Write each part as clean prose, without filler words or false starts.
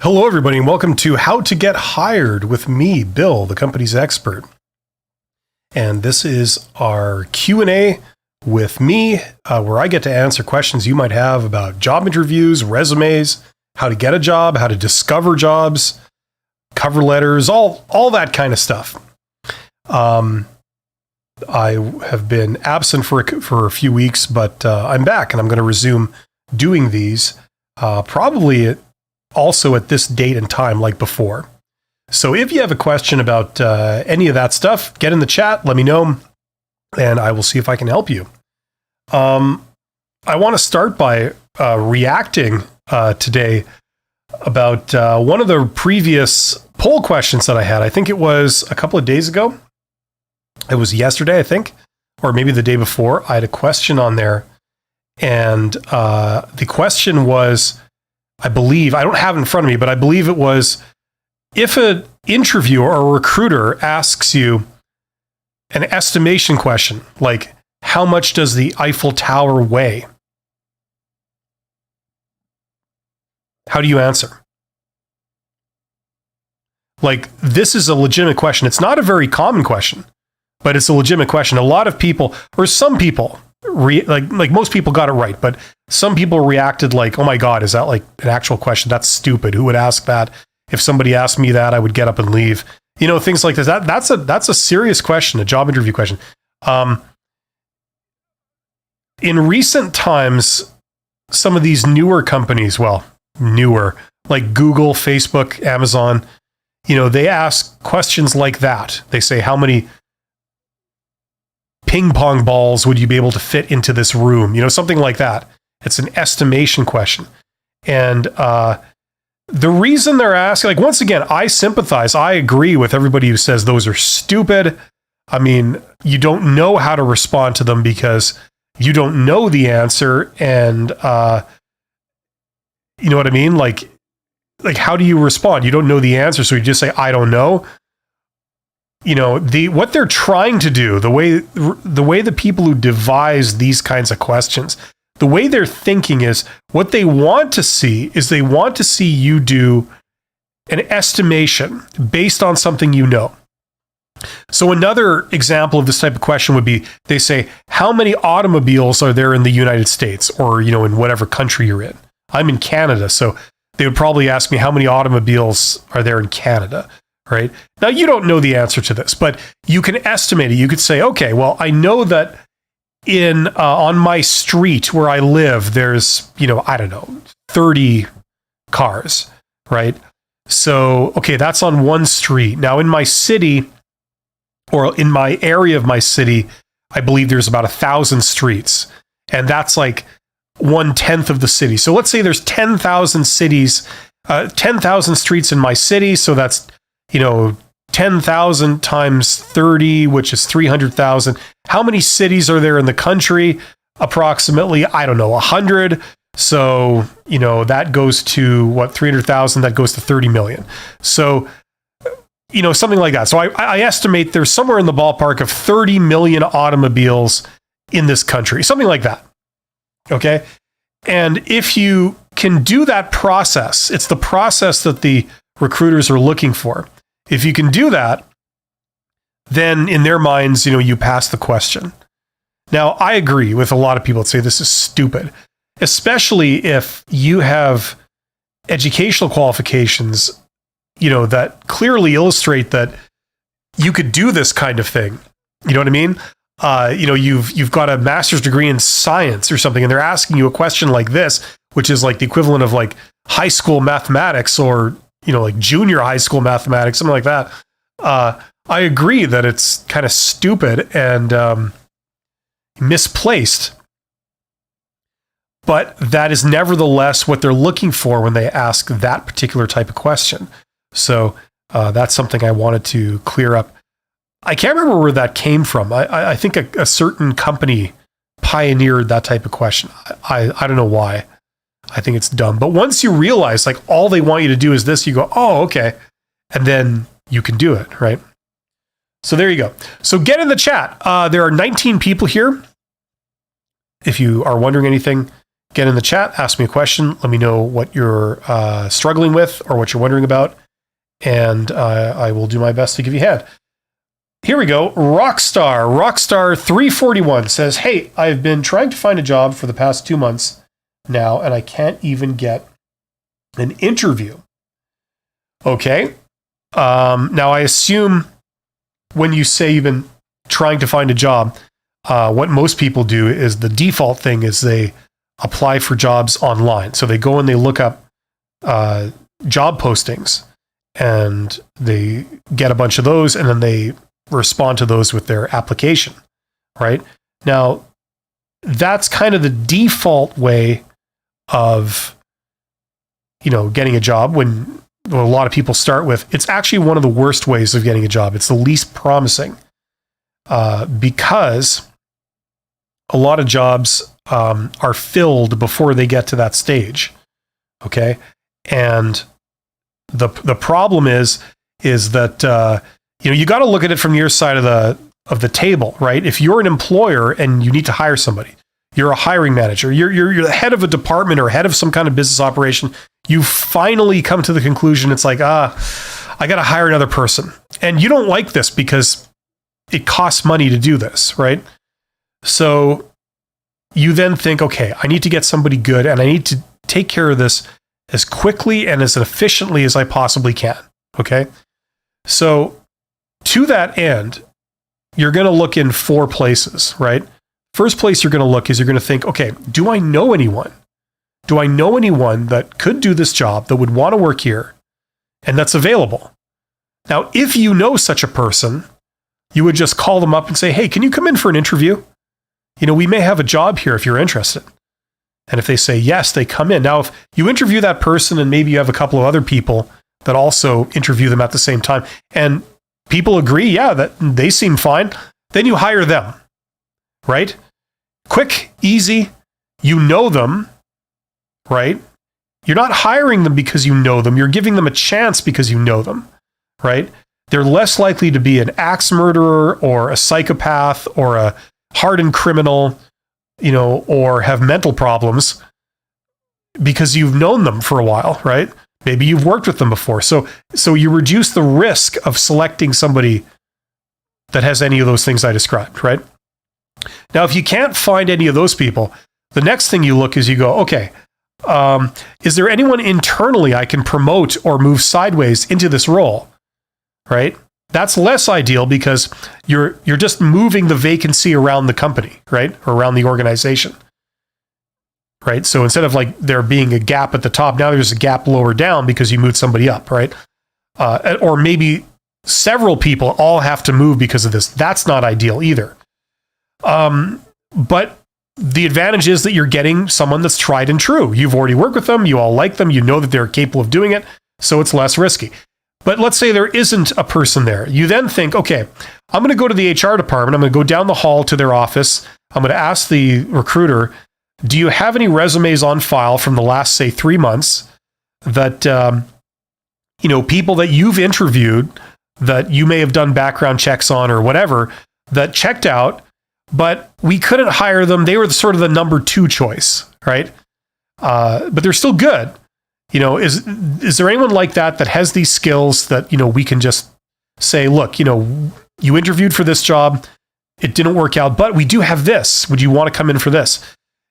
Hello, everybody, and welcome to How to Get Hired with me, Bill, the company's expert. And this is our Q&A with me, where I get to answer questions you might have about job interviews, resumes, how to get a job, how to discover jobs, cover letters, all that kind of stuff. I have been absent for a few weeks, but I'm back, and I'm going to resume doing these probably also at this date and time like before. So if you have a question about any of that stuff, get in the chat, let me know, and I will see if I can help you. I want to start by reacting today about one of the previous poll questions that I had. I think it was a couple of days ago. It was yesterday, I think, or maybe the day before. I had a question on there, and the question was, I believe, I don't have it in front of me, but I believe it was, if an interviewer or a recruiter asks you an estimation question, like, how much does the Eiffel Tower weigh? How do you answer? Like, this is a legitimate question. It's not a very common question, but it's a legitimate question. A lot of people, or some people, like most people got it right, but some people reacted like, oh my God, is that like an actual question? That's stupid. Who would ask that? If somebody asked me that, I would get up and leave. You know, things like this. That's a serious question, a job interview question. In recent times, some of these newer companies, like Google, Facebook, Amazon, you know, they ask questions like that. They say, how many ping pong balls would you be able to fit into this room? You know, something like that. It's an estimation question. And the reason they're asking, like, once again, I sympathize. I agree with everybody who says those are stupid. I mean, you don't know how to respond to them because you don't know the answer. And you know what I mean? Like, how do you respond? You don't know the answer. So you just say, I don't know. You know, what they're trying to do, the way the people who devise these kinds of questions, the way they're thinking is, what they want to see is they want to see you do an estimation based on something you know. So another example of this type of question would be, they say, how many automobiles are there in the United States, or, you know, in whatever country you're in? I'm in Canada, so they would probably ask me, how many automobiles are there in Canada? Right? Now, you don't know the answer to this, but you can estimate it. You could say, okay, well, I know that on my street where I live, there's, you know, I don't know, 30 cars, right? So, okay, that's on one street. Now, in my city, or in my area of my city, I believe there's about 1,000 streets, and that's like 1/10 of the city. So let's say there's 10,000 streets in my city. So that's, you know, 10,000 times 30, which is 300,000. How many cities are there in the country? Approximately, I don't know, 100. So, you know, that goes to what, 300,000, that goes to 30 million. So, you know, something like that. So I estimate there's somewhere in the ballpark of 30 million automobiles in this country, something like that. Okay. And if you can do that process, it's the process that the recruiters are looking for. If you can do that, then in their minds, you know, you pass the question. Now, I agree with a lot of people that say this is stupid, especially if you have educational qualifications, you know, that clearly illustrate that you could do this kind of thing. You know what I mean? You know, you've got a master's degree in science or something, and they're asking you a question like this, which is like the equivalent of like high school mathematics, or, you know, like junior high school mathematics, something like that. I agree that it's kind of stupid and misplaced, but that is nevertheless what they're looking for when they ask that particular type of question. So that's something I wanted to clear up. I can't remember where that came from. I think a certain company pioneered that type of question. I don't know why. I think it's dumb. But once you realize, like, all they want you to do is this, you go, oh, okay. And then you can do it, right? So there you go. So get in the chat. There are 19 people here. If you are wondering anything, get in the chat, ask me a question. Let me know what you're struggling with or what you're wondering about. And I will do my best to give you a hand. Here we go. Rockstar341 says, hey, I've been trying to find a job for the past 2 months now, and I can't even get an interview. Okay. Now, I assume when you say you've been trying to find a job, what most people do is the default thing is they apply for jobs online. So they go and they look up job postings and they get a bunch of those and then they respond to those with their application, right? Now, that's kind of the default way of, getting a job when a lot of people start with. It's actually one of the worst ways of getting a job. It's the least promising because a lot of jobs are filled before they get to that stage. Okay. And the problem is that, you got to look at it from your side of the table, right? If you're an employer and you need to hire somebody, you're a hiring manager, you're the head of a department or head of some kind of business operation, you finally come to the conclusion, it's like, I got to hire another person. And you don't like this because it costs money to do this, right? So you then think, okay, I need to get somebody good and I need to take care of this as quickly and as efficiently as I possibly can. Okay. So to that end, you're going to look in 4 places, right? First place you're going to look is you're going to think, okay, do I know anyone? Do I know anyone that could do this job, that would want to work here, and that's available? Now, if you know such a person, you would just call them up and say, hey, can you come in for an interview? We may have a job here if you're interested. And if they say yes, they come in. Now, if you interview that person and maybe you have a couple of other people that also interview them at the same time, and people agree, yeah, that they seem fine, then you hire them, right? Quick, easy, you know them, right? You're not hiring them because you know them. You're giving them a chance because you know them, right? They're less likely to be an axe murderer or a psychopath or a hardened criminal, or have mental problems because you've known them for a while, right? Maybe you've worked with them before. So you reduce the risk of selecting somebody that has any of those things I described, right? Now, if you can't find any of those people, the next thing you look is you go, okay, is there anyone internally I can promote or move sideways into this role, right? That's less ideal because you're just moving the vacancy around the company, right? Or around the organization, right? So instead of like there being a gap at the top, now there's a gap lower down because you moved somebody up, right? Or maybe several people all have to move because of this. That's not ideal either. But the advantage is that you're getting someone that's tried and true. You've already worked with them. You all like them. You know that they're capable of doing it. So it's less risky. But let's say there isn't a person there. You then think, okay, I'm going to go to the HR department. I'm going to go down the hall to their office. I'm going to ask the recruiter, do you have any resumes on file from the last, say, 3 months that, people that you've interviewed that you may have done background checks on or whatever that checked out, but we couldn't hire them. They were sort of the number 2 choice, right? But they're still good. Is there anyone like that has these skills that, we can just say, look, you interviewed for this job. It didn't work out, but we do have this. Would you want to come in for this?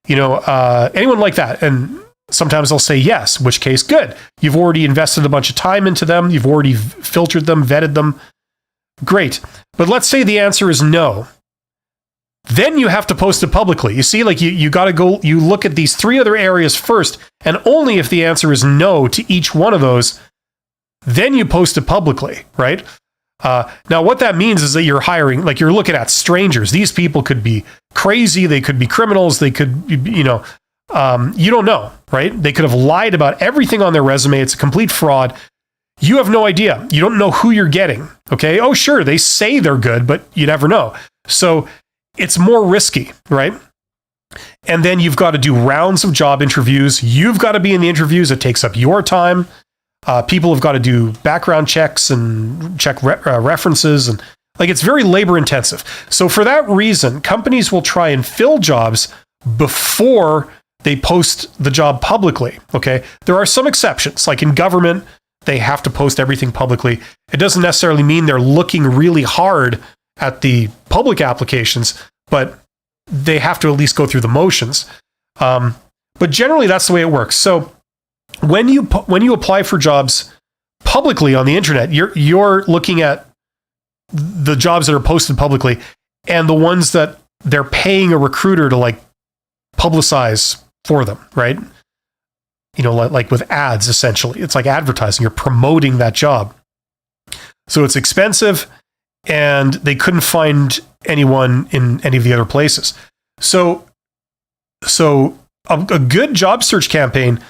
Anyone like that? And sometimes they'll say yes, which case, good. You've already invested a bunch of time into them. You've already filtered them, vetted them. Great. But let's say the answer is no. Then you have to post it publicly. You see, like you got to go, you look at these 3 other areas first, and only if the answer is no to each one of those, then you post it publicly, right? Now, what that means is that you're hiring, like you're looking at strangers. These people could be crazy. They could be criminals. They could, you don't know, right? They could have lied about everything on their resume. It's a complete fraud. You have no idea. You don't know who you're getting, okay? Oh, sure, they say they're good, but you never know. So it's more risky, right? And then you've got to do rounds of job interviews. You've got to be in the interviews. It takes up your time. People have got to do background checks and check references. And it's very labor intensive. So for that reason, companies will try and fill jobs before they post the job publicly. Okay. There are some exceptions, like in government, they have to post everything publicly. It doesn't necessarily mean they're looking really hard at the public applications, but they have to at least go through the motions. But generally, that's the way it works. So when you apply for jobs publicly on the internet, you're looking at the jobs that are posted publicly and the ones that they're paying a recruiter to like publicize for them, right? You know, like with ads, essentially. It's like advertising. You're promoting that job. So it's expensive, and they couldn't find anyone in any of the other places. So a good job search campaign,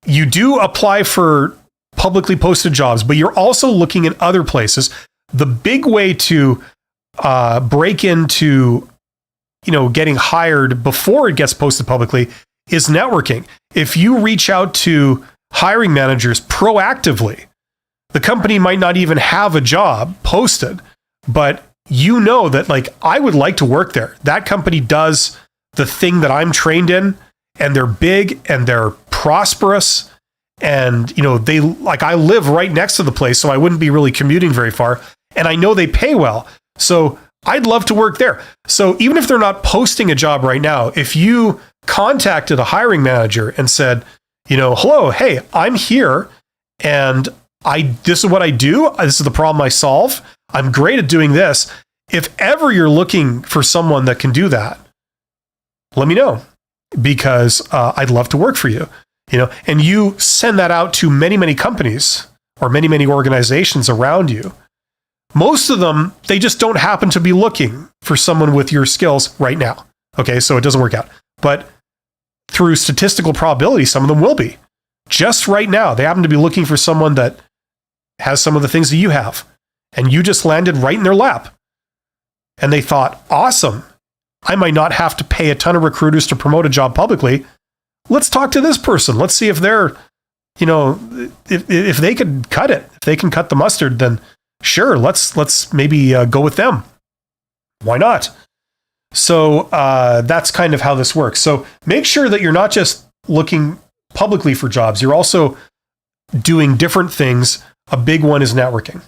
you do apply for publicly posted jobs, but you're also looking at other places. The big way to break into, you know, getting hired before it gets posted publicly is networking. If you reach out to hiring managers proactively, the company might not even have a job posted, but you know that, like, I would like to work there. That company does the thing that I'm trained in, and they're big and they're prosperous. And, you know, they like, I live right next to the place, so I wouldn't be really commuting very far. And I know they pay well. So I'd love to work there. So even if they're not posting a job right now, if you contacted a hiring manager and said, you know, hello, hey, I'm here and this is what I do. This is the problem I solve. I'm great at doing this. If ever you're looking for someone that can do that, let me know, because I'd love to work for you. You know, and you send that out to many, many companies or many, many organizations around you. Most of them, they just don't happen to be looking for someone with your skills right now. Okay, so it doesn't work out. But through statistical probability, some of them will be. Just right now, they happen to be looking for someone that has some of the things that you have. And you just landed right in their lap. And they thought, awesome, I might not have to pay a ton of recruiters to promote a job publicly. Let's talk to this person. Let's see if they're, you know, if they could cut it, if they can cut the mustard, then sure, let's maybe go with them. Why not? So that's kind of how this works. So make sure that you're not just looking publicly for jobs. You're also doing different things. A big one is networking.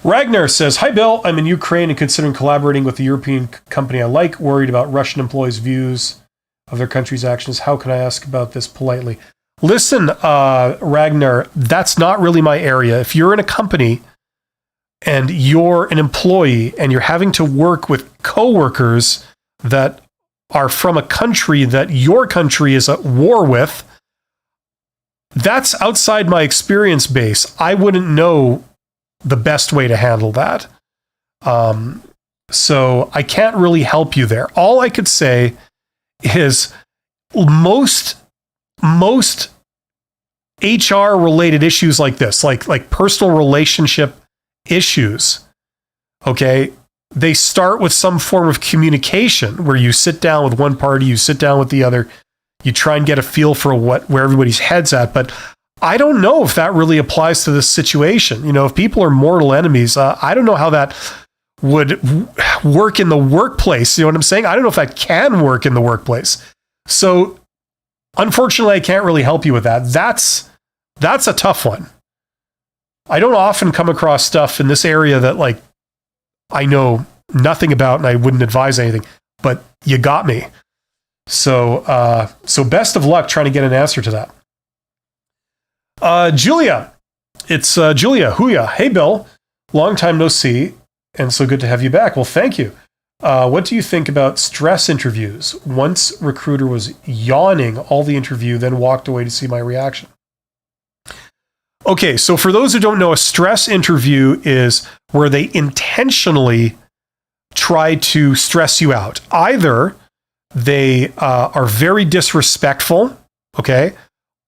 Ragnar says, hi, Bill. I'm in Ukraine and considering collaborating with a European company I like, worried about Russian employees' views of their country's actions. How can I ask about this politely? Listen, Ragnar, that's not really my area. If you're in a company and you're an employee and you're having to work with coworkers that are from a country that your country is at war with, that's outside my experience base. I wouldn't know the best way to handle that. So I can't really help you there. All I could say is most HR related issues like this, like personal relationship issues, okay, they start with some form of communication where you sit down with one party, you sit down with the other, you try and get a feel for where everybody's head's at. But I don't know if that really applies to this situation. You know, if people are mortal enemies, I don't know how that would work in the workplace. You know what I'm saying? I don't know if that can work in the workplace. So unfortunately, I can't really help you with that. That's a tough one. I don't often come across stuff in this area that, like, I know nothing about and I wouldn't advise anything, but you got me. So best of luck trying to get an answer to that. Julia, it's Julia Huya. Hey, Bill, long time no see, and so good to have you back. Well, thank you. What do you think about stress interviews? Once recruiter was yawning all the interview, then walked away to see my reaction. Okay, so for those who don't know, a stress interview is where they intentionally try to stress you out. Either they are very disrespectful, okay,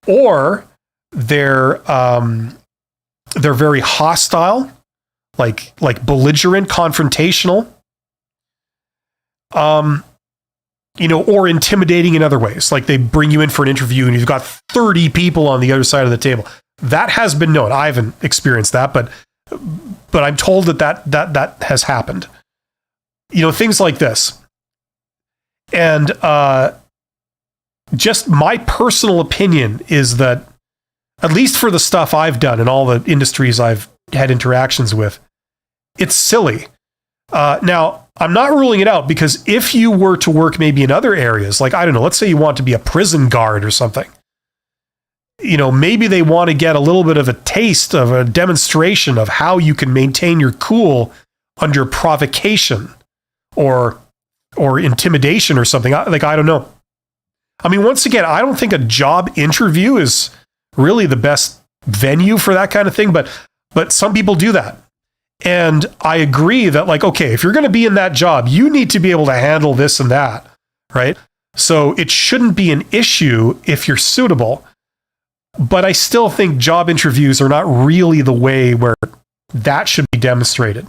or they're very hostile, like belligerent, confrontational, you know, or intimidating in other ways. Like they bring you in for an interview and you've got 30 people on the other side of the table. That has been known. I haven't experienced that, but I'm told that has happened. You know, things like this. And just my personal opinion is that, at least for the stuff I've done in all the industries I've had interactions with, it's silly. Now, I'm not ruling it out, because if you were to work maybe in other areas, like, I don't know, let's say you want to be a prison guard or something, maybe they want to get a little bit of a taste of a demonstration of how you can maintain your cool under provocation or intimidation or something. I don't know. I mean, once again, I don't think a job interview is really the best venue for that kind of thing, but some people do that. And I agree that, like, okay, if you're going to be in that job, you need to be able to handle this and that, right? So it shouldn't be an issue if you're suitable. But I still think job interviews are not really the way where that should be demonstrated.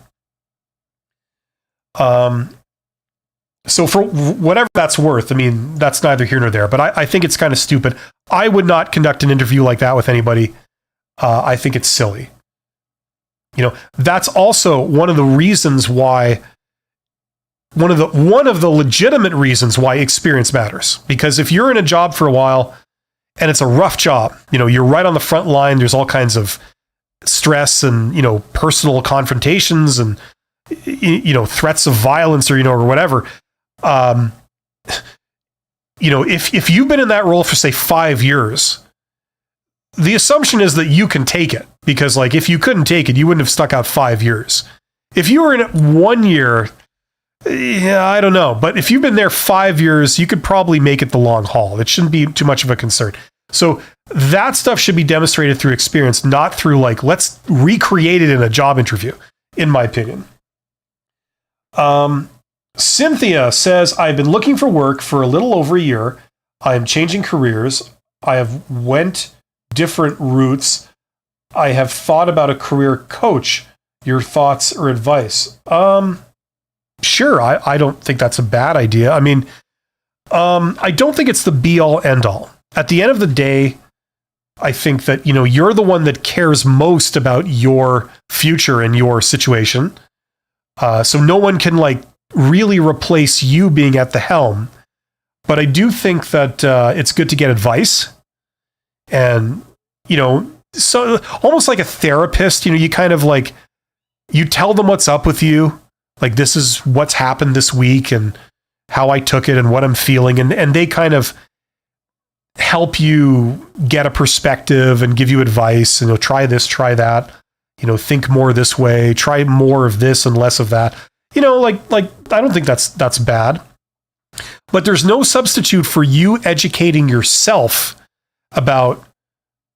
So for whatever that's worth, I mean, that's neither here nor there, but I think it's kind of stupid. I would not conduct an interview like that with anybody. I think it's silly. That's also one of the reasons why, one of the legitimate reasons why experience matters. Because if you're in a job for a while and it's a rough job, you're right on the front line, there's all kinds of stress and, personal confrontations and, threats of violence or whatever. If you've been in that role for, say, 5 years, the assumption is that you can take it, because, like, if you couldn't take it, you wouldn't have stuck out 5 years. If you were in it 1 year, I don't know. But if you've been there 5 years, you could probably make it the long haul. It shouldn't be too much of a concern. So that stuff should be demonstrated through experience, not through, like, let's recreate it in a job interview, in my opinion. Cynthia says, I've been looking for work for a little over a year. I am changing careers. I have went different routes. I have thought about a career coach. Your thoughts or advice? Sure. I don't think that's a bad idea. I mean, I don't think it's the be all end all. At the end of the day, I think that, you're the one that cares most about your future and your situation. So no one can, like, really replace you being at the helm. But I do think that it's good to get advice. And, so almost like a therapist, you kind of, like, you tell them what's up with you. Like, this is what's happened this week and how I took it and what I'm feeling. And they kind of help you get a perspective and give you advice, and try this, try that, think more this way, try more of this and less of that. Like I don't think that's bad. But there's no substitute for you educating yourself about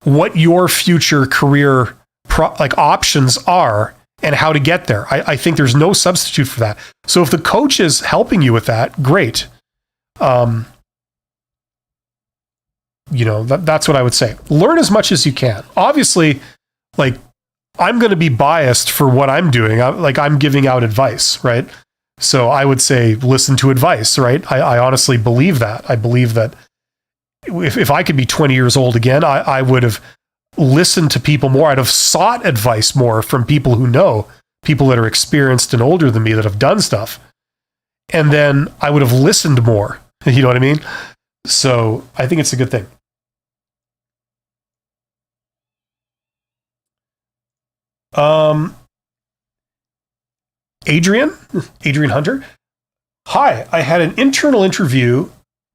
what your future career options are and how to get there. I think there's no substitute for that. So if the coach is helping you with that, great. That's what I would say. Learn as much as you can. Obviously, like, I'm going to be biased for what I'm doing. I'm giving out advice, right? So I would say listen to advice, right? I honestly believe that. I believe that if I could be 20 years old again, I would have listened to people more. I'd have sought advice more from people who know, people that are experienced and older than me that have done stuff. And then I would have listened more. You know what I mean? So I think it's a good thing. Adrian Hunter. Hi, I had an internal interview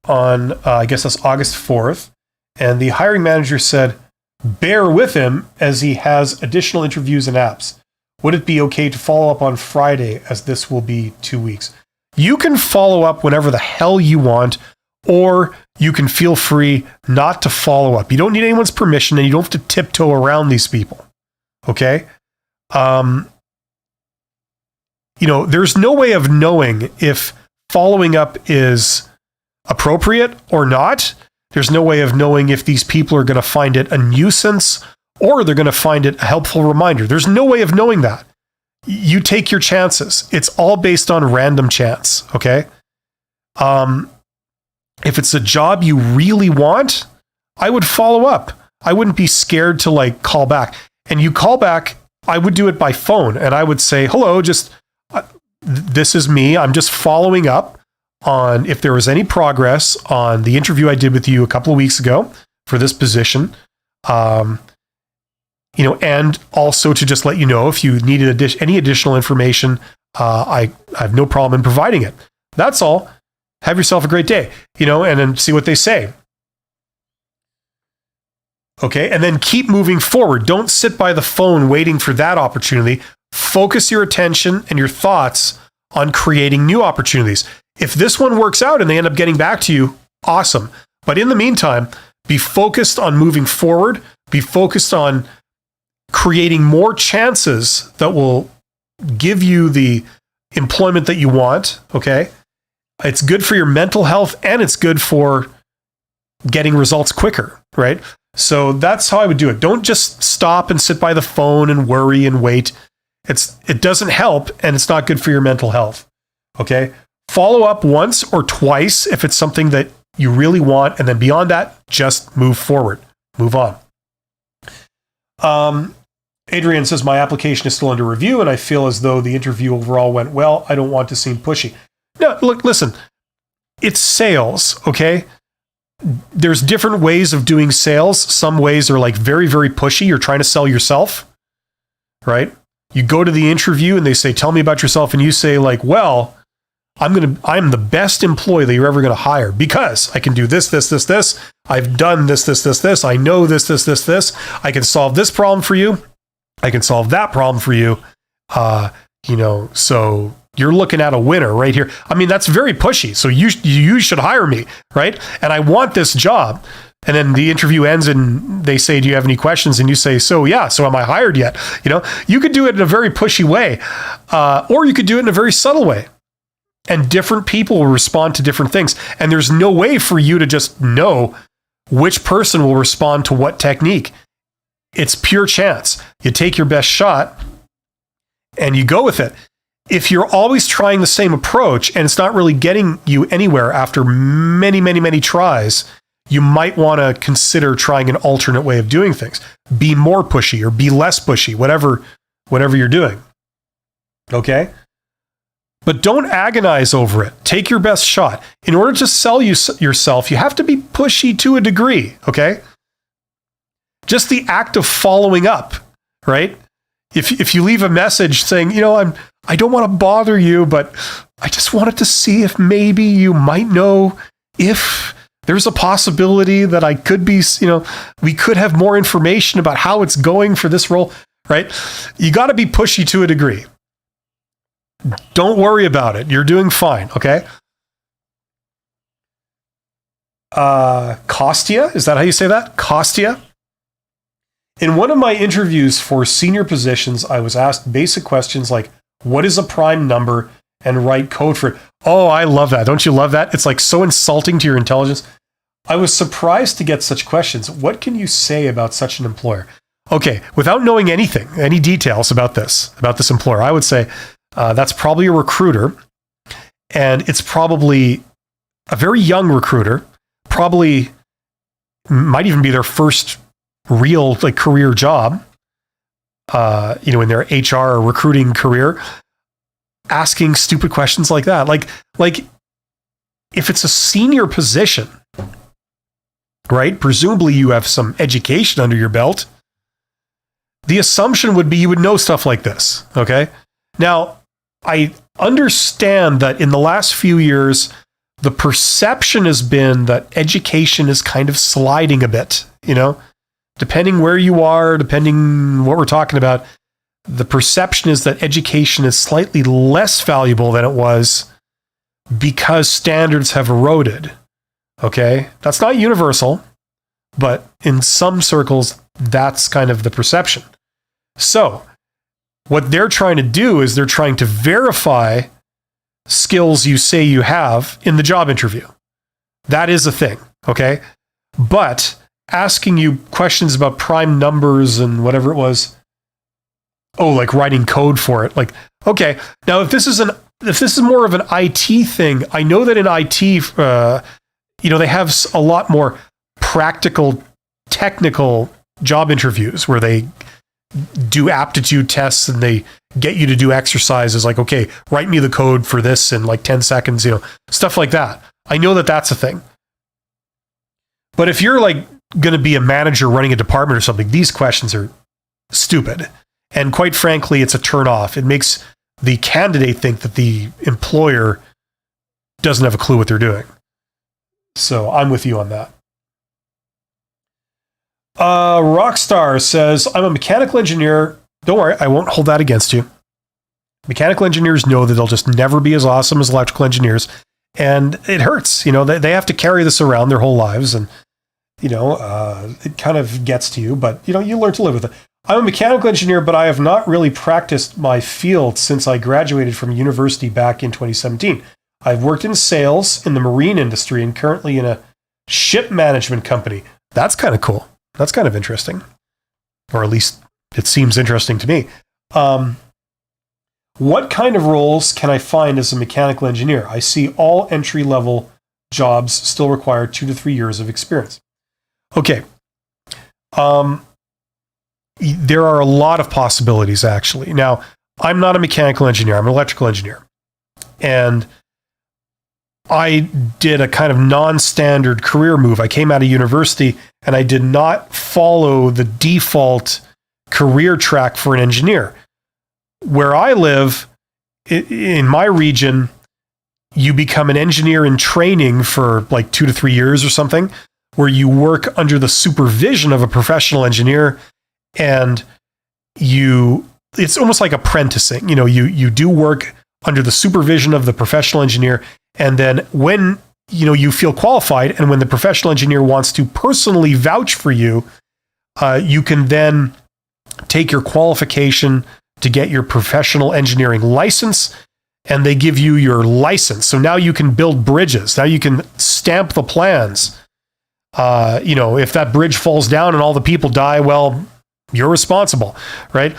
on, I guess that's August 4th, and the hiring manager said, bear with him as he has additional interviews and apps. Would it be okay to follow up on Friday, as this will be 2 weeks? You can follow up whenever the hell you want, or you can feel free not to follow up. You don't need anyone's permission, and you don't have to tiptoe around these people. Okay? There's no way of knowing if following up is appropriate or not. There's no way of knowing if these people are going to find it a nuisance or they're going to find it a helpful reminder. There's no way of knowing that. You take your chances. It's all based on random chance. Okay. If it's a job you really want, I would follow up. I wouldn't be scared to call back. And you call back, I would do it by phone, and I would say, hello, this is me. I'm just following up. on if there was any progress on the interview I did with you a couple of weeks ago for this position. And also to just let you know if you needed any additional information, I have no problem in providing it. That's all. Have yourself a great day, and then see what they say. Okay, and then keep moving forward. Don't sit by the phone waiting for that opportunity. Focus your attention and your thoughts on creating new opportunities. If this one works out and they end up getting back to you, awesome. But in the meantime, be focused on moving forward. Be focused on creating more chances that will give you the employment that you want, okay? It's good for your mental health and it's good for getting results quicker, right? So that's how I would do it. Don't just stop and sit by the phone and worry and wait. It doesn't help and it's not good for your mental health, okay? Follow up once or twice if it's something that you really want, and then beyond that, just move forward. Move on. Adrian says, my application is still under review and I feel as though the interview overall went well. I don't want to seem pushy. No, look, listen, it's sales, okay? There's different ways of doing sales. Some ways are like very, very pushy. You're trying to sell yourself, right? You go to the interview and they say, tell me about yourself. And you say like, well, I'm the best employee that you're ever going to hire because I can do this, this, this, this. I've done this, this, this, this. I know this, this, this, this. I can solve this problem for you. I can solve that problem for you. So you're looking at a winner right here. I mean, that's very pushy. So you should hire me, right? And I want this job. And then the interview ends and they say, do you have any questions? And you say, so am I hired yet? You could do it in a very pushy way, or you could do it in a very subtle way. And different people will respond to different things. And there's no way for you to just know which person will respond to what technique. It's pure chance. You take your best shot and you go with it. If you're always trying the same approach and it's not really getting you anywhere after many, many, many tries, you might want to consider trying an alternate way of doing things. Be more pushy or be less pushy, whatever you're doing. Okay? But don't agonize over it. Take your best shot. In order to sell yourself, you have to be pushy to a degree, okay? Just the act of following up, right? If you leave a message saying, I don't want to bother you, but I just wanted to see if maybe you might know if there's a possibility that I could be, we could have more information about how it's going for this role, right? You got to be pushy to a degree. Don't worry about it. You're doing fine, okay? Kostia, is that how you say that? Kostia? In one of my interviews for senior positions, I was asked basic questions like, what is a prime number, and write code for it. Oh, I love that. Don't you love that? It's like so insulting to your intelligence. I was surprised to get such questions. What can you say about such an employer? Okay, without knowing anything, any details about this employer, I would say that's probably a recruiter, and it's probably a very young recruiter, probably might even be their first real career job, in their HR or recruiting career, asking stupid questions like that. Like if it's a senior position, right? Presumably you have some education under your belt. The assumption would be you would know stuff like this, okay? Now, I understand that in the last few years, the perception has been that education is kind of sliding a bit, depending where you are, depending what we're talking about. The perception is that education is slightly less valuable than it was because standards have eroded. Okay? That's not universal, but in some circles, that's kind of the perception. So, what they're trying to do is they're trying to verify skills you say you have in the job interview. That is a thing, okay? But asking you questions about prime numbers and whatever it was, like writing code for it, okay. Now, if this is more of an IT thing, I know that in IT, they have a lot more practical, technical job interviews where they do aptitude tests and they get you to do exercises like, okay, write me the code for this in like 10 seconds, stuff like that. I know that that's a thing. But if you're like going to be a manager running a department or something, these questions are stupid. And quite frankly, it's a turn off. It makes the candidate think that the employer doesn't have a clue what they're doing. So I'm with you on that. Rockstar says, I'm a mechanical engineer. Don't worry, I won't hold that against you. Mechanical engineers know that they'll just never be as awesome as electrical engineers. And it hurts. They have to carry this around their whole lives. And, it kind of gets to you. But, you learn to live with it. I'm a mechanical engineer, but I have not really practiced my field since I graduated from university back in 2017. I've worked in sales in the marine industry and currently in a ship management company. That's kind of cool. That's kind of interesting. Or at least it seems interesting to me. What kind of roles can I find as a mechanical engineer? I see all entry-level jobs still require 2 to 3 years of experience. Okay. There are a lot of possibilities, actually. Now, I'm not a mechanical engineer. I'm an electrical engineer. And I did a kind of non-standard career move. I came out of university and I did not follow the default career track for an engineer. Where I live, in my region, you become an engineer in training for like 2 to 3 years or something, where you work under the supervision of a professional engineer, and it's almost like apprenticing. You do work under the supervision of the professional engineer, and then when you feel qualified, and when the professional engineer wants to personally vouch for you, you can then take your qualification to get your professional engineering license, and they give you your license. So now you can build bridges. Now you can stamp the plans. If that bridge falls down and all the people die, well, you're responsible, right?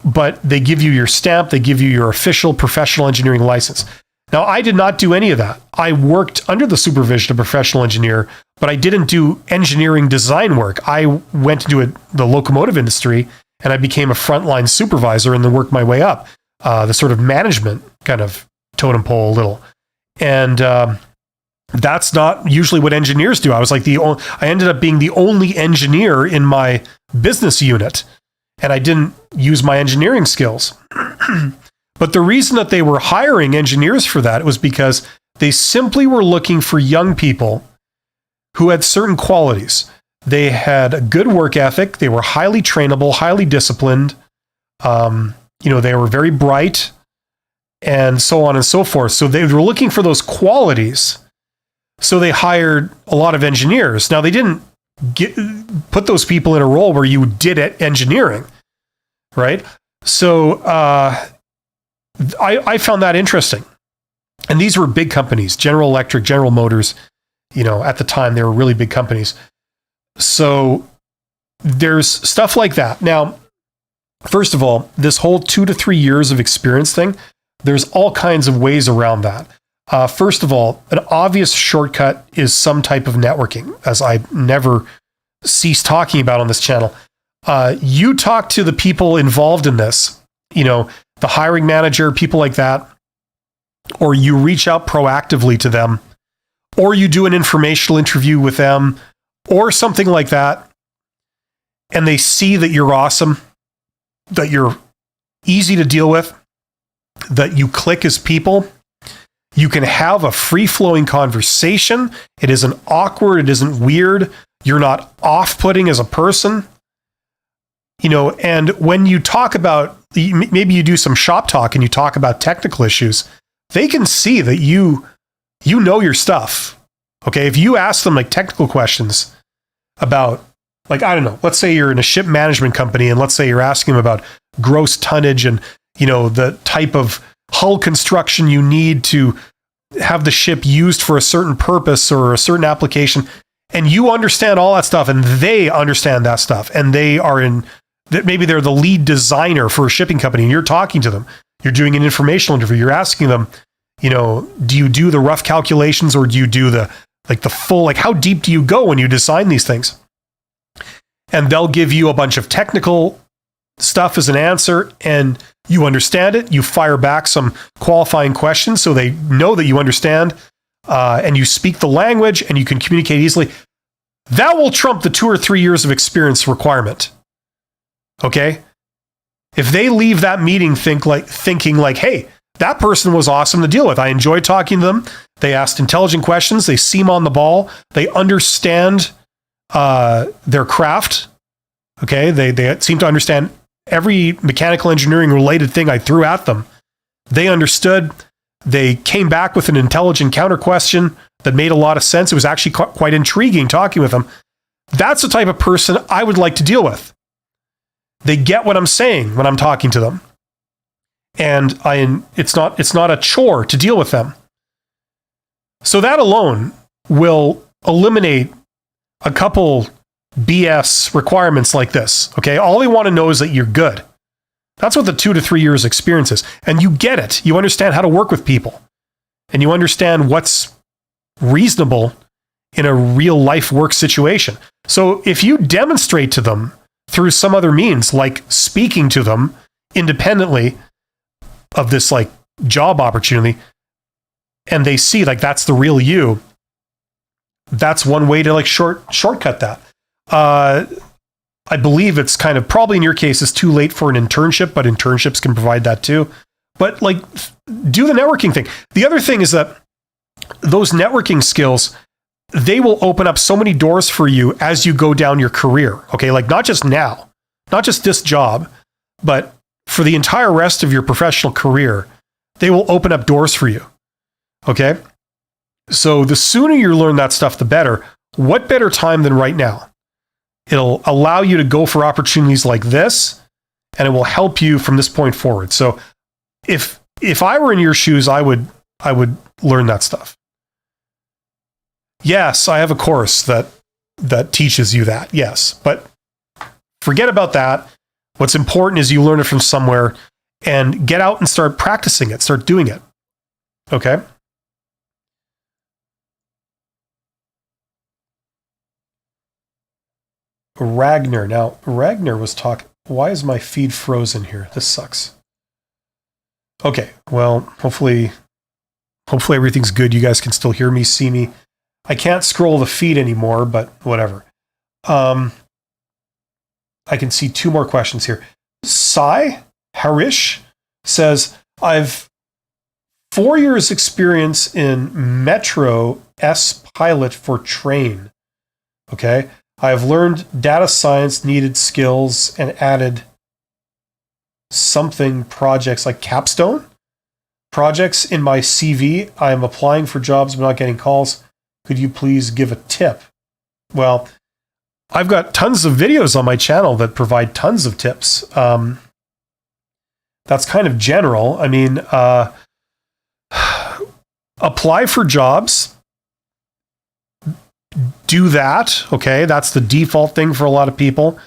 But they give you your stamp. They give you your official professional engineering license. Now, I did not do any of that. I worked under the supervision of a professional engineer, but I didn't do engineering design work. I went into the locomotive industry, and I became a frontline supervisor and then worked my way up, the sort of management kind of totem pole a little. And that's not usually what engineers do. I was like I ended up being the only engineer in my business unit, and I didn't use my engineering skills. But the reason that they were hiring engineers for that was because they simply were looking for young people who had certain qualities. They had a good work ethic. They were highly trainable, highly disciplined. They were very bright, and so on and so forth. So they were looking for those qualities. So they hired a lot of engineers. Now, they didn't put those people in a role where you did engineering, right? So I found that interesting. And these were big companies, General Electric, General Motors. At the time, they were really big companies. So there's stuff like that. Now, first of all, this whole 2 to 3 years of experience thing, there's all kinds of ways around that. First of all, an obvious shortcut is some type of networking, as I never cease talking about on this channel. You talk to the people involved in this, the hiring manager, people like that, or you reach out proactively to them, or you do an informational interview with them, or something like that, and they see that you're awesome, that you're easy to deal with, that you click as people. You can have a free-flowing conversation. It isn't awkward. It isn't weird. You're not off-putting as a person. And when you talk about, maybe you do some shop talk and you talk about technical issues, they can see that you know your stuff. Okay, if you ask them like technical questions about, like, I don't know, let's say you're in a ship management company, and let's say you're asking them about gross tonnage and, the type of hull construction you need to have the ship used for a certain purpose or a certain application, and you understand all that stuff, and they understand that stuff, and maybe they're the lead designer for a shipping company, and you're talking to them. You're doing an informational interview. You're asking them, do you do the rough calculations, or do you do the full, how deep do you go when you design these things? And they'll give you a bunch of technical stuff as an answer, and You understand it. You fire back some qualifying questions so they know that you understand, and you speak the language and you can communicate easily. That will trump the 2 or 3 years of experience requirement. Okay? If they leave that meeting thinking like, hey, that person was awesome to deal with. I enjoyed talking to them. They asked intelligent questions. They seem on the ball. They understand their craft. Okay? They seem to understand every mechanical engineering related thing I threw at them. They understood. They came back with an intelligent counter question that made a lot of sense. It was actually quite intriguing talking with them. That's the type of person I would like to deal with. They get what I'm saying when I'm talking to them. And it's not a chore to deal with them. So that alone will eliminate a couple BS requirements like this. Okay? All they want to know is that you're good. That's what the 2 to 3 years experience is. And you get it. You understand how to work with people. And you understand what's reasonable in a real life work situation. So if you demonstrate to them through some other means, like speaking to them independently of this like job opportunity, and they see like that's the real you, that's one way to like shortcut that. I believe it's kind of probably in your case it's too late for an internship, but internships can provide that too. But like do the networking thing. The other thing is that those networking skills, they will open up so many doors for you as you go down your career. Okay, like not just now, not just this job, but for the entire rest of your professional career, they will open up doors for you. Okay? So the sooner you learn that stuff, the better. What better time than right now? It'll allow you to go for opportunities like this, and it will help you from this point forward. So if I were in your shoes, I would learn that stuff. Yes, I have a course that teaches you that. Yes, but forget about that. What's important is you learn it from somewhere and get out and start practicing it, start doing it. Okay? Ragnar. Now, Ragnar was talking. Why is my feed frozen here? This sucks. Okay, well, hopefully everything's good. You guys can still hear me, see me. I can't scroll the feed anymore, but whatever. I can see 2 more questions here. Sai Harish says, I've 4 years experience in Metro S Pilot for train. Okay. I have learned data science needed skills and added something projects like capstone projects in my CV. I am applying for jobs but not getting calls. Could you please give a tip? Well, I've got tons of videos on my channel that provide tons of tips. That's kind of general. I mean, apply for jobs. Do that. Okay. That's the default thing for a lot of people.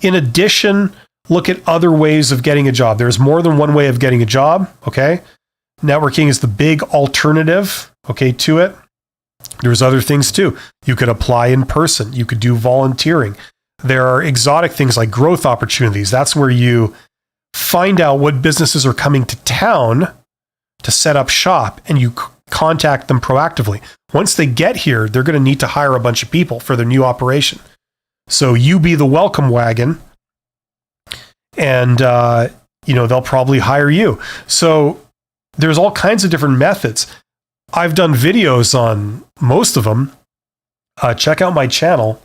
In addition, look at other ways of getting a job. There's more than one way of getting a job. Okay. Networking is the big alternative. Okay. To it. There's other things too. You could apply in person. You could do volunteering. There are exotic things like growth opportunities. That's where you find out what businesses are coming to town to set up shop, and you contact them proactively. Once they get here, they're going to need to hire a bunch of people for their new operation. So you be the welcome wagon, and they'll probably hire you. So there's all kinds of different methods. I've done videos on most of them. Check out my channel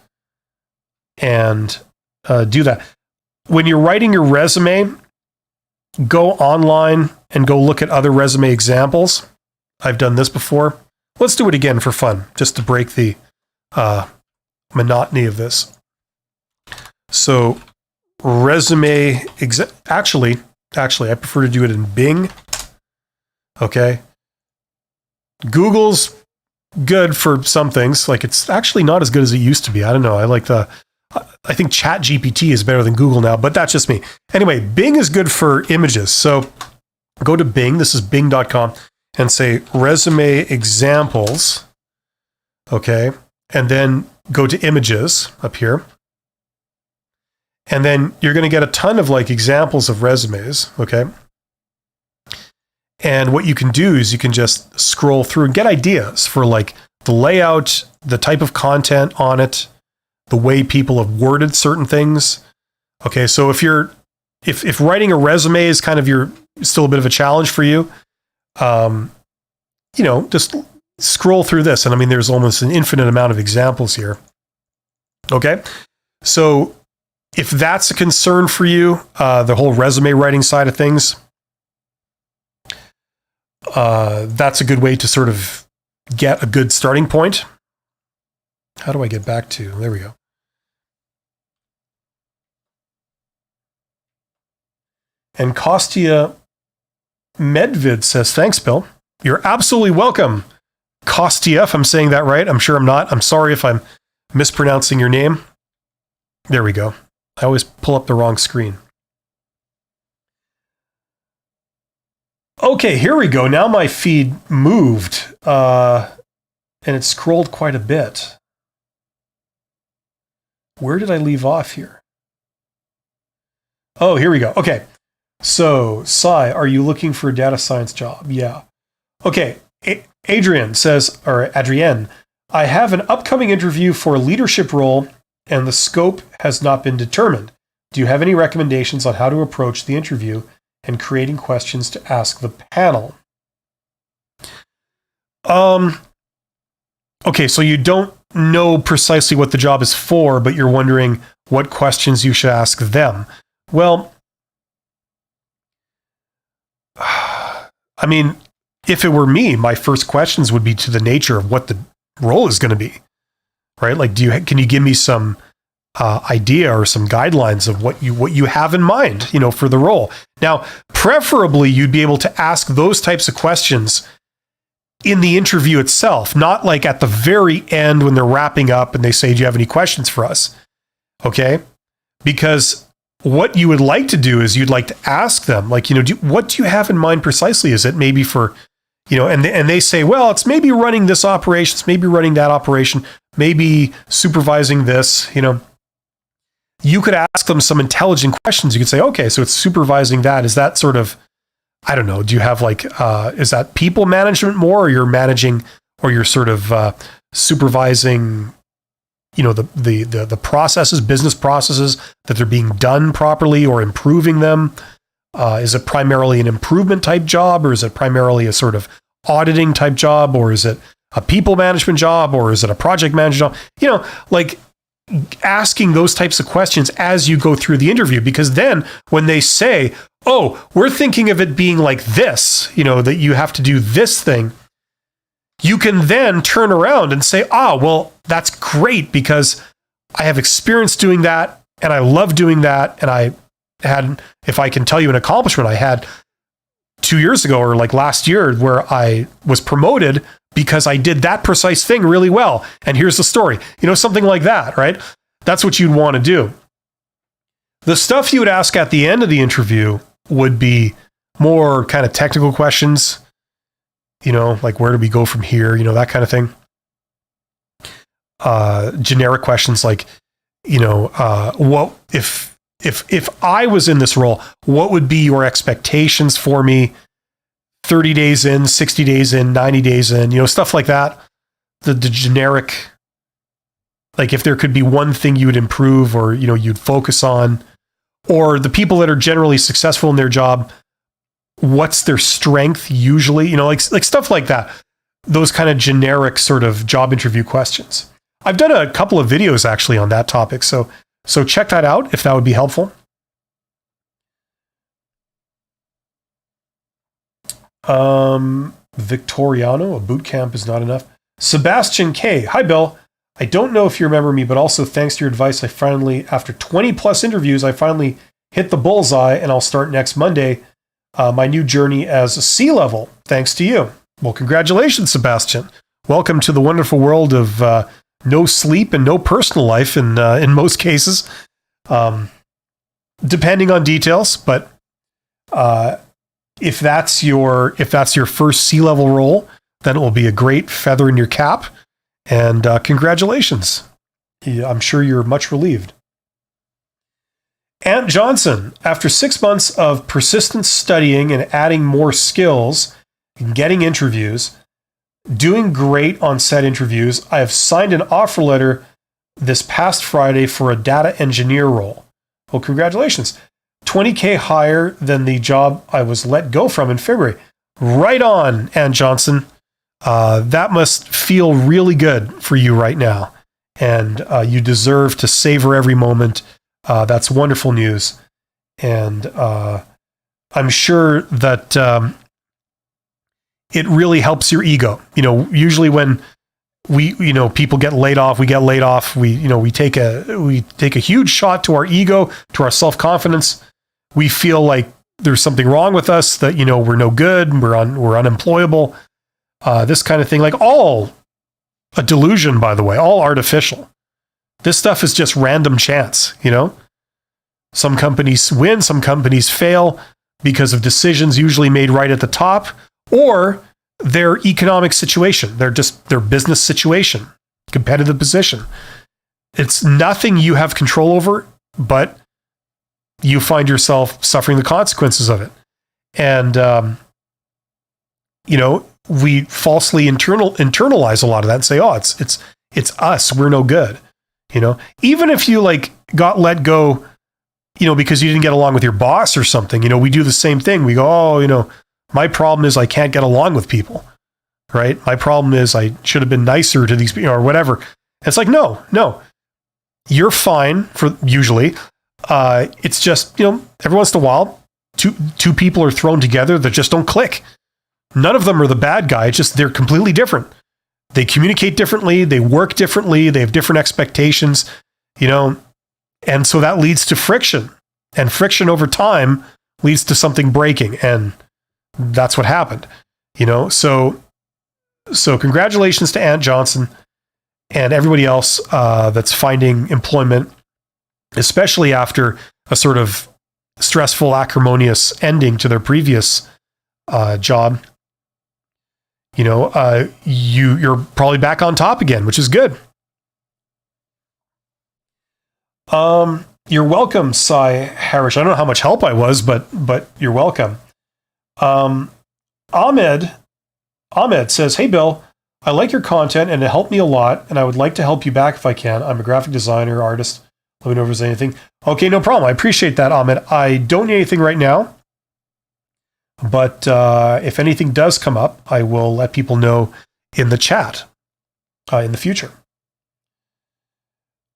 and do that. When you're writing your resume, go online and go look at other resume examples. I've done this before. Let's do it again for fun, just to break the monotony of this. So resume, actually, I prefer to do it in Bing. Okay. Google's good for some things. Like, it's actually not as good as it used to be. I don't know. I think ChatGPT is better than Google now, but that's just me. Anyway, Bing is good for images. So go to Bing. This is bing.com and say resume examples. Okay. And then go to images up here. And then you're going to get a ton of like examples of resumes. Okay. And what you can do is you can just scroll through and get ideas for like the layout, the type of content on it, the way people have worded certain things. Okay, so if writing a resume is kind of still a bit of a challenge for you, just scroll through this. And I mean, there's almost an infinite amount of examples here. Okay, so if that's a concern for you, the whole resume writing side of things, that's a good way to sort of get a good starting point. How do I get back to? There we go. And Kostya Medvid says, thanks, Bill. You're absolutely welcome. Kostya, if I'm saying that right. I'm sure I'm not. I'm sorry if I'm mispronouncing your name. There we go. I always pull up the wrong screen. Okay, here we go. Now my feed moved, and it scrolled quite a bit. Where did I leave off here? Oh, here we go. Okay. So, Sai, are you looking for a data science job? Yeah. Okay. Adrienne says, or Adrienne, I have an upcoming interview for a leadership role, and the scope has not been determined. Do you have any recommendations on how to approach the interview and creating questions to ask the panel? Okay, so you don't know precisely what the job is for, but you're wondering what questions you should ask them. Well, I mean, if it were me, my first questions would be to the nature of what the role is going to be, right? Like, can you give me some idea or some guidelines of what you have in mind, for the role? Now, preferably, you'd be able to ask those types of questions in the interview itself, not like at the very end when they're wrapping up and they say, do you have any questions for us? Okay? Because what you would like to do is you'd like to ask them, like, what do you have in mind precisely? Is it maybe for, and they say, well, it's maybe running this operation, it's maybe running that operation, maybe supervising this, You could ask them some intelligent questions. You could say, okay, so it's supervising that. Is that sort of, I don't know, do you have like, is that people management more, or you're managing, or you're sort of supervising, the processes, business processes, that they're being done properly or improving them? Is it primarily an improvement type job, or is it primarily a sort of auditing type job, or is it a people management job, or is it a project management job? Like asking those types of questions as you go through the interview, because then when they say, oh, we're thinking of it being like this, that you have to do this thing, you can then turn around and say, well, that's great because I have experience doing that and I love doing that. And I had, if I can tell you an accomplishment I had 2 years ago or like last year where I was promoted because I did that precise thing really well. And here's the story, something like that, right? That's what you'd want to do. The stuff you would ask at the end of the interview would be more kind of technical questions, like where do we go from here, that kind of thing. Generic questions like, what if I was in this role, what would be your expectations for me 30 days in, 60 days in, 90 days in, stuff like that. The generic, like if there could be one thing you would improve or, you'd focus on, or the people that are generally successful in their job, what's their strength usually, like stuff like that. Those kind of generic sort of job interview questions. I've done a couple of videos actually on that topic. So check that out if that would be helpful. Victoriano, a boot camp is not enough. Sebastian K. Hi, Bill. I don't know if you remember me, but also thanks to your advice, after 20 plus interviews, I finally hit the bullseye and I'll start next Monday my new journey as a C-level. Thanks to you. Well, congratulations, Sebastian. Welcome to the wonderful world of no sleep and no personal life in most cases, depending on details. But if that's your first C-level role, then it will be a great feather in your cap. And congratulations. I'm sure you're much relieved. Ant Johnson, after 6 months of persistent studying and adding more skills, getting interviews, doing great on said interviews, I have signed an offer letter this past Friday for a data engineer role. Well, congratulations. 20K higher than the job I was let go from in February. Right on, Ant Johnson. That must feel really good for you right now. And you deserve to savor every moment. That's wonderful news. And I'm sure that it really helps your ego. Usually when people get laid off, we take a huge shot to our ego, to our self-confidence. We feel like there's something wrong with us, that, we're no good, we're unemployable. This kind of thing, like all a delusion, by the way, all artificial. This stuff is just random chance, Some companies win, some companies fail because of decisions usually made right at the top, or their economic situation, their business situation, competitive position. It's nothing you have control over, but you find yourself suffering the consequences of it. And, we falsely internalize a lot of that and say, oh, it's us, we're no good. Even if you got let go, because you didn't get along with your boss or something, we do the same thing. We go, oh, my problem is I can't get along with people, right? My problem is I should have been nicer to these people or whatever. And it's like, no, you're fine for usually. It's just, every once in a while, two people are thrown together that just don't click. None of them are the bad guy. It's just they're completely different. They communicate differently. They work differently. They have different expectations, and so that leads to friction. And friction over time leads to something breaking. And that's what happened, So congratulations to Ant Johnson and everybody else that's finding employment, especially after a sort of stressful, acrimonious ending to their previous job. You're probably back on top again, which is good. You're welcome, Sai Harish. I don't know how much help I was, but you're welcome. Ahmed says, hey, Bill, I like your content and it helped me a lot, and I would like to help you back if I can. I'm a graphic designer, artist. Let me know if there's anything. Okay, no problem. I appreciate that, Ahmed. I don't need anything right now, but if anything does come up, I will let people know in the chat in the future.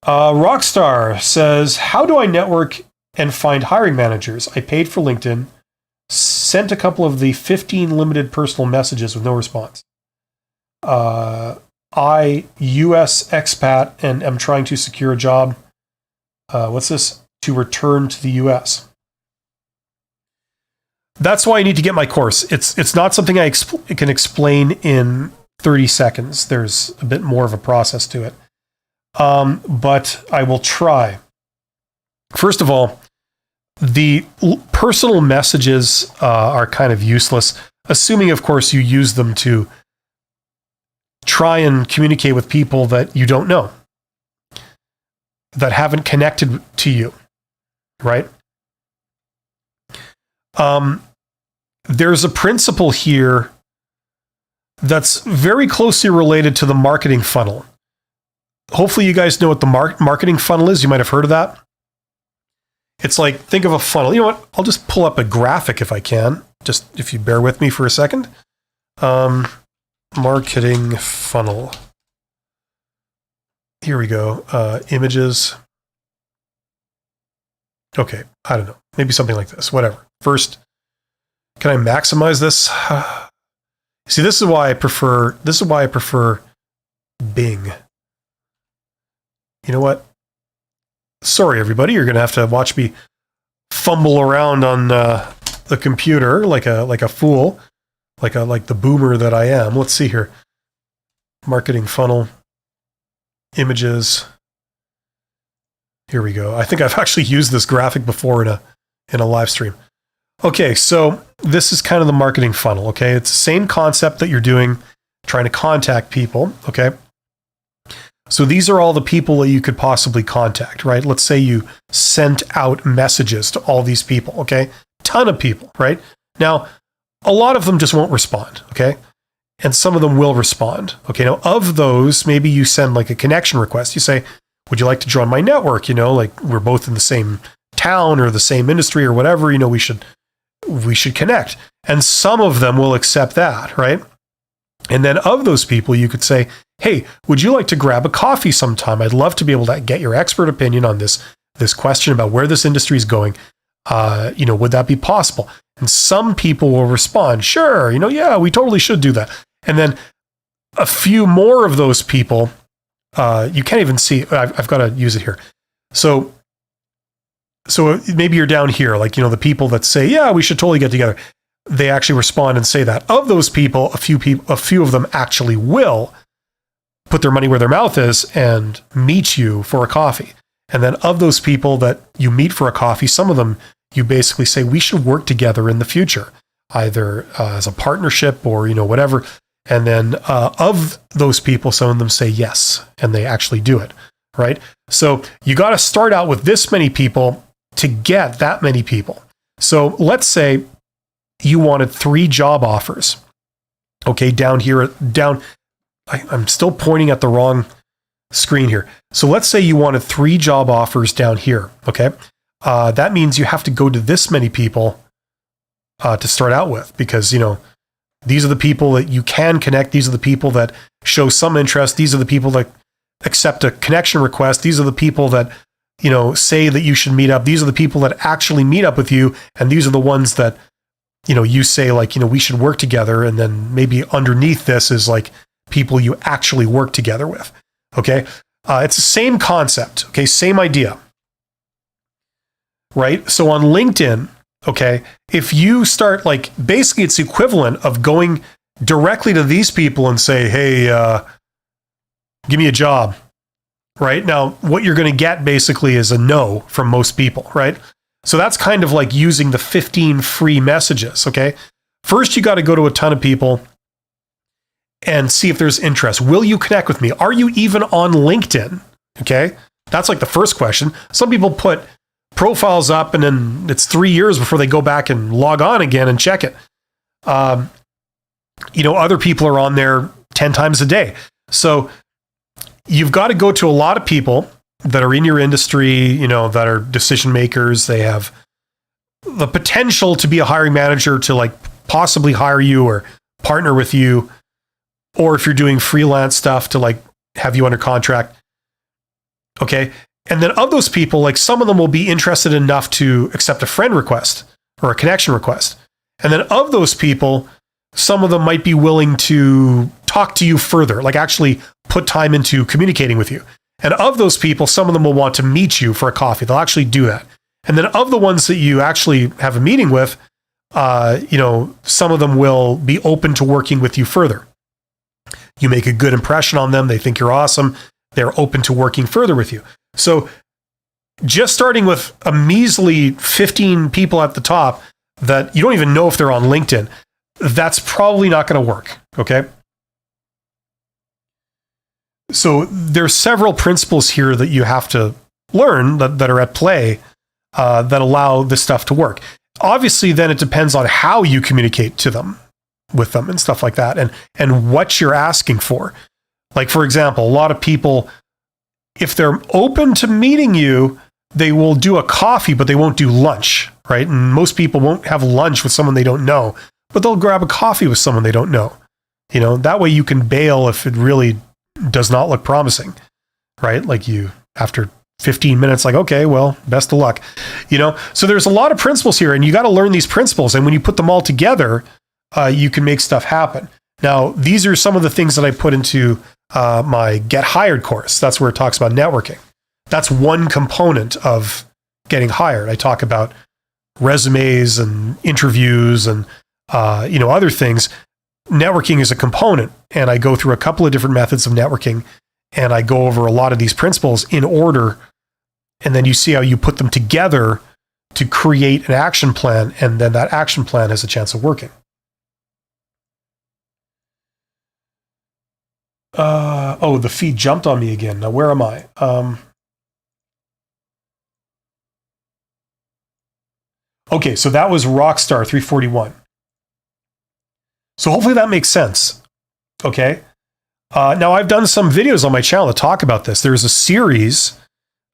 Rockstar says, how do I network and find hiring managers? I paid for LinkedIn, sent a couple of the 15 limited personal messages with no response. I, US expat, and am trying to secure a job. What's this? To return to the US. That's why I need to get my course. It's not something I can explain in 30 seconds. There's a bit more of a process to it. But I will try. First of all, the personal messages are kind of useless, assuming, of course, you use them to try and communicate with people that you don't know, that haven't connected to you, right? There's a principle here that's very closely related to the marketing funnel. Hopefully you guys know what the marketing funnel is. You might have heard of that. It's like, think of a funnel. You know what? I'll just pull up a graphic if I can. Just if you bear with me for a second. Marketing funnel. Here we go. Images. Okay, I don't know. Maybe something like this. Whatever. First, can I maximize this? See, this is why I prefer Bing. You know what? Sorry, everybody. You're going to have to watch me fumble around on the computer like a fool, like the boomer that I am. Let's see here. Marketing funnel, images. Here we go. I think I've actually used this graphic before in a live stream. Okay, so this is kind of the marketing funnel. Okay, it's the same concept that you're doing, trying to contact people. Okay. So these are all the people that you could possibly contact, right? Let's say you sent out messages to all these people, okay? Ton of people, right? Now, a lot of them just won't respond, okay? And some of them will respond, okay? Now, of those, maybe you send like a connection request. You say, would you like to join my network? Like we're both in the same town or the same industry or whatever, we should connect. And some of them will accept that, right? And then of those people, you could say, hey, would you like to grab a coffee sometime? I'd love to be able to get your expert opinion on this question about where this industry is going. Would that be possible? And some people will respond, sure, yeah, we totally should do that. And then a few more of those people, you can't even see, I've got to use it here. So maybe you're down here, like, the people that say, yeah, we should totally get together. They actually respond and say that. Of those people, a few of them actually will put their money where their mouth is and meet you for a coffee. And then of those people that you meet for a coffee, some of them you basically say, we should work together in the future, either as a partnership or, whatever. And then of those people, some of them say yes, and they actually do it, right? So you got to start out with this many people to get that many people. So let's say you wanted 3 job offers. Okay, down here, I'm still pointing at the wrong screen here. So let's say you wanted 3 job offers down here, okay? That means you have to go to this many people to start out with, because, these are the people that you can connect. These are the people that show some interest. These are the people that accept a connection request. These are the people that, say that you should meet up. These are the people that actually meet up with you. And these are the ones that, you say like, we should work together. And then maybe underneath this is like people you actually work together with. Okay. It's the same concept. Okay. Same idea. Right. So on LinkedIn, okay, if you start like, basically it's the equivalent of going directly to these people and say, hey, give me a job. Right. Now, what you're going to get basically is a no from most people. Right. So that's kind of like using the 15 free messages. Okay. First, you got to go to a ton of people and see if there's interest. Will you connect with me? Are you even on LinkedIn? Okay. That's like the first question. Some people put profiles up and then it's 3 years before they go back and log on again and check it. Other people are on there 10 times a day. So you've got to go to a lot of people that are in your industry, that are decision makers. They have the potential to be a hiring manager, to like possibly hire you or partner with you. Or if you're doing freelance stuff, to like have you under contract. Okay. And then of those people, like some of them will be interested enough to accept a friend request or a connection request. And then of those people, some of them might be willing to talk to you further, like actually put time into communicating with you. And of those people, some of them will want to meet you for a coffee. They'll actually do that. And then of the ones that you actually have a meeting with, some of them will be open to working with you further. You make a good impression on them. They think you're awesome. They're open to working further with you. So just starting with a measly 15 people at the top that you don't even know if they're on LinkedIn, that's probably not going to work. Okay. So there's several principles here that you have to learn that are at play that allow this stuff to work. Obviously, then it depends on how you communicate with them and stuff like that, and what you're asking for. Like, for example, a lot of people, if they're open to meeting you, they will do a coffee, but they won't do lunch, right? And most people won't have lunch with someone they don't know, but they'll grab a coffee with someone they don't know. That way you can bail if it really does not look promising, right? Like after 15 minutes, like, okay, well, best of luck. So there's a lot of principles here, and you got to learn these principles. And when you put them all together, you can make stuff happen. Now, these are some of the things that I put into my Get Hired course. That's where it talks about networking. That's one component of getting hired. I talk about resumes and interviews and other things. Networking is a component, and I go through a couple of different methods of networking, and I go over a lot of these principles in order, and then you see how you put them together to create an action plan, and then that action plan has a chance of working. Oh, the feed jumped on me again. Now, where am I? Okay, so that was Rockstar 341. So hopefully that makes sense. Okay. Now, I've done some videos on my channel to talk about this. There's a series,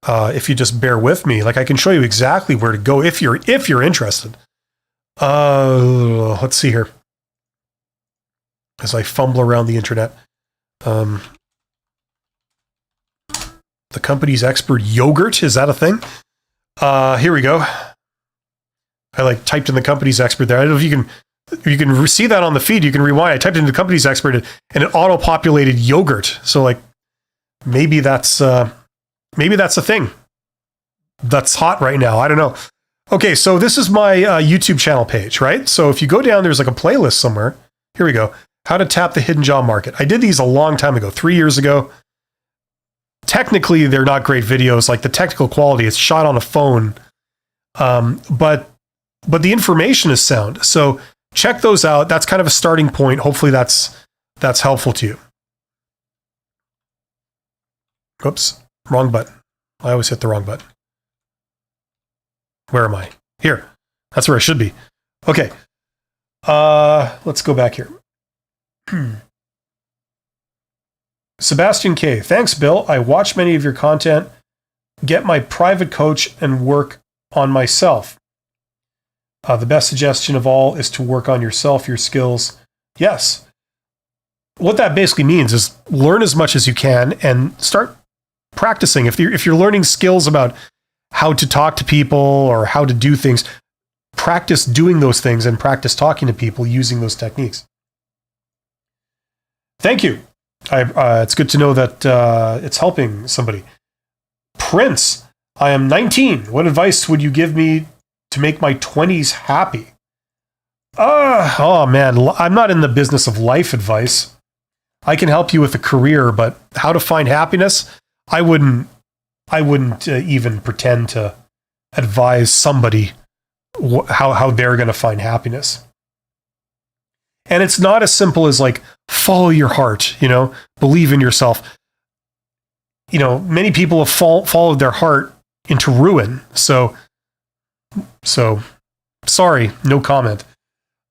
if you just bear with me, like I can show you exactly where to go if you're interested. Let's see here. As I fumble around the internet. The company's expert yogurt, is that a thing? Here we go. I like typed in the company's expert there. I don't know if you can see that on the feed. You can rewind. I typed in the company's expert and it auto-populated yogurt. So like maybe that's a thing that's hot right now. I don't know. Okay, so this is my YouTube channel page, right? So if you go down, there's like a playlist somewhere. Here we go. How to tap the hidden job market. I did these a long time ago, 3 years ago. Technically, they're not great videos. Like the technical quality, it's shot on a phone. But the information is sound. So check those out. That's kind of a starting point. Hopefully that's helpful to you. Oops, wrong button. I always hit the wrong button. Where am I? Here. That's where I should be. Okay. Let's go back here. Sebastian K. Thanks, Bill. I watch many of your content, get my private coach, and work on myself. The best suggestion of all is to work on yourself, your skills. Yes. What that basically means is learn as much as you can and start practicing. If you're learning skills about how to talk to people or how to do things, practice doing those things and practice talking to people using those techniques. Thank you. It's good to know that it's helping somebody. Prince, I am 19. What advice would you give me to make my 20s happy? Oh man, I'm not in the business of life advice. I can help you with a career, but how to find happiness? I wouldn't even pretend to advise somebody how they're going to find happiness. And it's not as simple as like, follow your heart, believe in yourself. Many people have followed their heart into ruin. So sorry, no comment.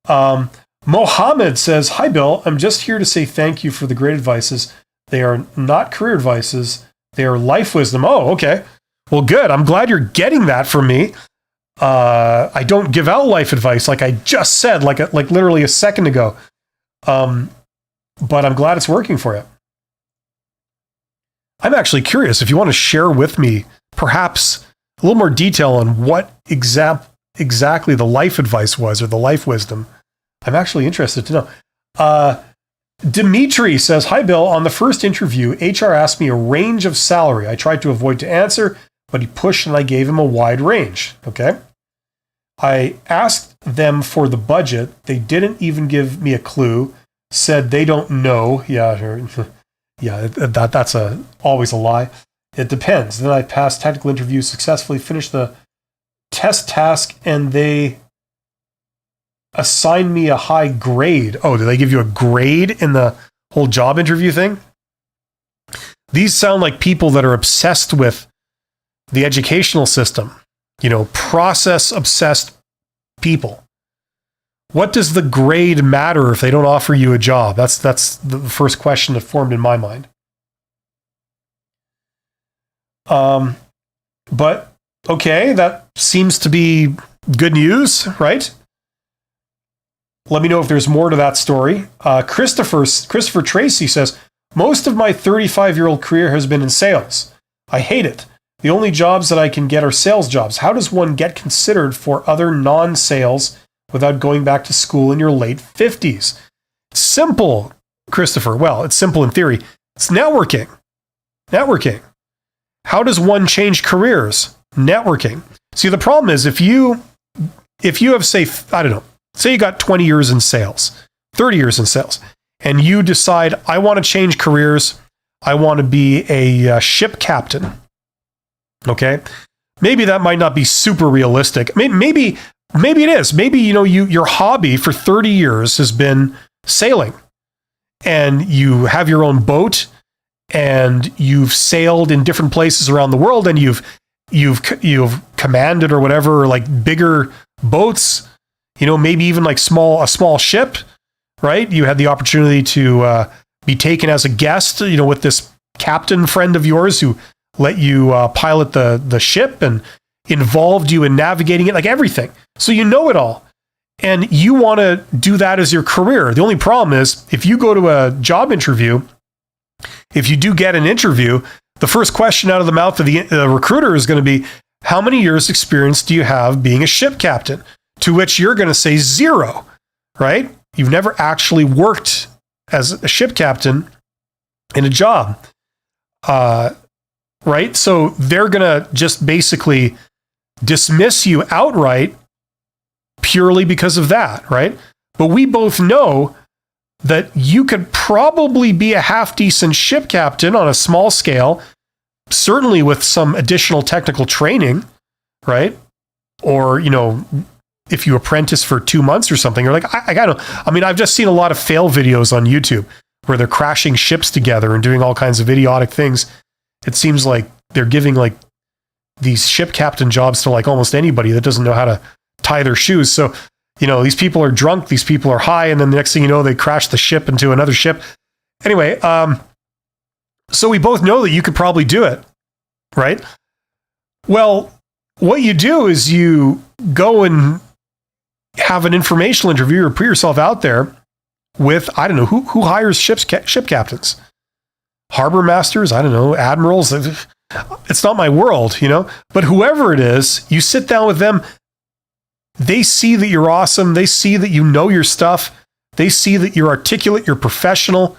Mohammed says, hi, Bill. I'm just here to say thank you for the great advices. They are not career advices. They are life wisdom. Oh, okay. Well, good. I'm glad you're getting that from me. I don't give out life advice like I just said, like literally a second ago. But I'm glad it's working for you. I'm actually curious if you want to share with me perhaps a little more detail on what exactly the life advice was or the life wisdom. I'm actually interested to know. Dimitri says, hi, Bill. On the first interview, HR asked me a range of salary. I tried to avoid to answer, but he pushed and I gave him a wide range. Okay. I asked them for the budget. They didn't even give me a clue, said they don't know. Yeah, that's always a lie. It depends. Then I passed technical interviews, successfully finished the test task, and they assigned me a high grade. Oh, did they give you a grade in the whole job interview thing? These sound like people that are obsessed with the educational system, process-obsessed people. What does the grade matter if they don't offer you a job? That's the first question that formed in my mind. But okay, that seems to be good news, right? Let me know if there's more to that story. Christopher Tracy says, most of my 35-year-old career has been in sales. I hate it. The only jobs that I can get are sales jobs. How does one get considered for other non-sales without going back to school in your late 50s? Simple, Christopher. Well, it's simple in theory. It's networking. How does one change careers? Networking. See, the problem is if you have, say you got 20 years in sales, 30 years in sales, and you decide, I want to change careers. I want to be a ship captain. Okay. Maybe that might not be super realistic. Maybe it is. Maybe, your hobby for 30 years has been sailing. and you have your own boat and you've sailed in different places around the world and you've commanded or whatever, like bigger boats, maybe even like a small ship, right? You had the opportunity to be taken as a guest, with this captain friend of yours who let you pilot the ship and involved you in navigating it, like everything. So you know it all. And you want to do that as your career. The only problem is if you go to a job interview, if you do get an interview, the first question out of the mouth of the recruiter is going to be, how many years experience do you have being a ship captain? To which you're going to say 0, right? You've never actually worked as a ship captain in a job, right? So they're going to just basically dismiss you outright purely because of that, right? But we both know that you could probably be a half decent ship captain on a small scale, certainly with some additional technical training, right? Or, if you apprentice for 2 months or something, you're like, I've just seen a lot of fail videos on YouTube where they're crashing ships together and doing all kinds of idiotic things. It seems like they're giving like these ship captain jobs to like almost anybody that doesn't know how to tie their shoes. So, these people are drunk, these people are high, and then the next thing you know, they crash the ship into another ship. Anyway, so we both know that you could probably do it, right? Well, what you do is you go and have an informational interview or put yourself out there with, I don't know, who hires ship captains? Harbor masters? I don't know, admirals? It's not my world, but whoever it is, you sit down with them. They see that you're awesome. They see that you know your stuff. They see that you're articulate, you're professional.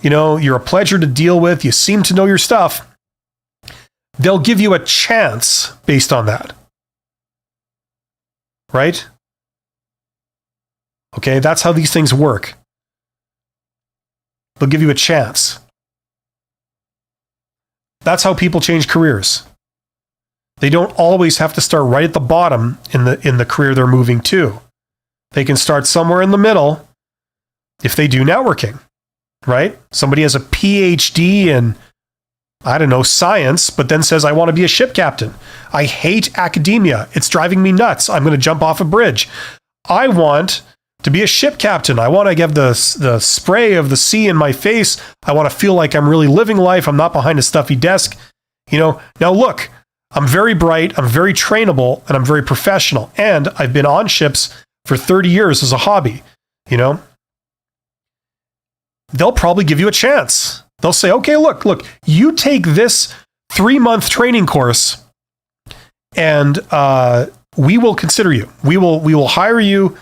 You're a pleasure to deal with. You seem to know your stuff. They'll give you a chance based on that. Right? Okay, that's how these things work. They'll give you a chance. That's how people change careers. They don't always have to start right at the bottom in the career they're moving to. They can start somewhere in the middle if they do networking, right? Somebody has a PhD in, I don't know, science, but then says, I want to be a ship captain. I hate academia. It's driving me nuts. I'm going to jump off a bridge. I want to be a ship captain. I want to get the spray of the sea in my face. I want to feel like I'm really living life. I'm not behind a stuffy desk. Now look, I'm very bright, I'm very trainable, and I'm very professional. And I've been on ships for 30 years as a hobby, They'll probably give you a chance. They'll say, okay, look, you take this 3-month training course and we will consider you. We will hire you,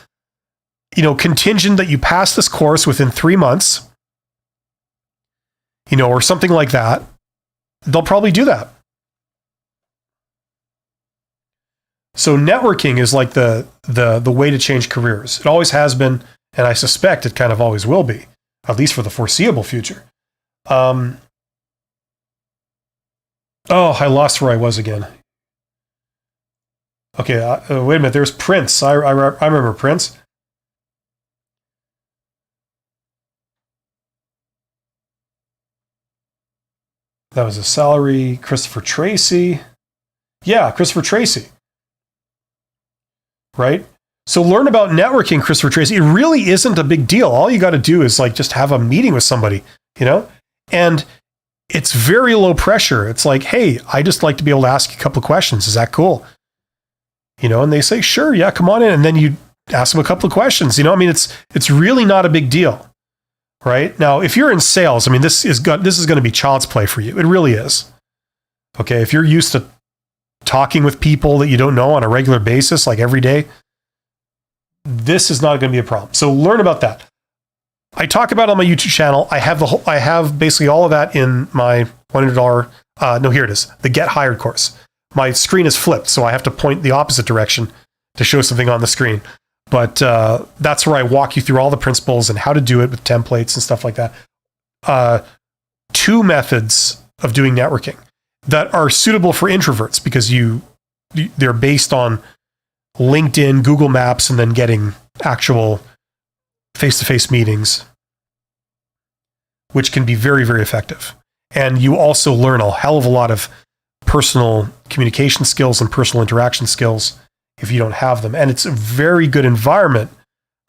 contingent that you pass this course within 3 months, or something like that. They'll probably do that. So networking is like the way to change careers. It always has been, and I suspect it kind of always will be, at least for the foreseeable future. I lost where I was again. Okay, wait a minute. There's Prince. I remember Prince. That was a salary. Christopher Tracy. Yeah, Christopher Tracy. Right? So learn about networking, Christopher Tracy. It really isn't a big deal. All you got to do is like just have a meeting with somebody, and it's very low pressure. It's like, hey, I just like to be able to ask you a couple of questions. Is that cool? And they say, sure, yeah, come on in. And then you ask them a couple of questions. It's really not a big deal, right? Now, if you're in sales, this is going to be child's play for you. It really is. Okay, if you're used to talking with people that you don't know on a regular basis, like every day, this is not going to be a problem. So learn about that. I talk about it on my YouTube channel. I have basically all of that in my $100. Here it is, the Get Hired course. My screen is flipped, so I have to point the opposite direction to show something on the screen. But that's where I walk you through all the principles and how to do it with templates and stuff like that. 2 methods of doing networking that are suitable for introverts because they're based on LinkedIn, Google Maps, and then getting actual face-to-face meetings. which can be very, very effective. And you also learn a hell of a lot of personal communication skills and personal interaction skills if you don't have them. And it's a very good environment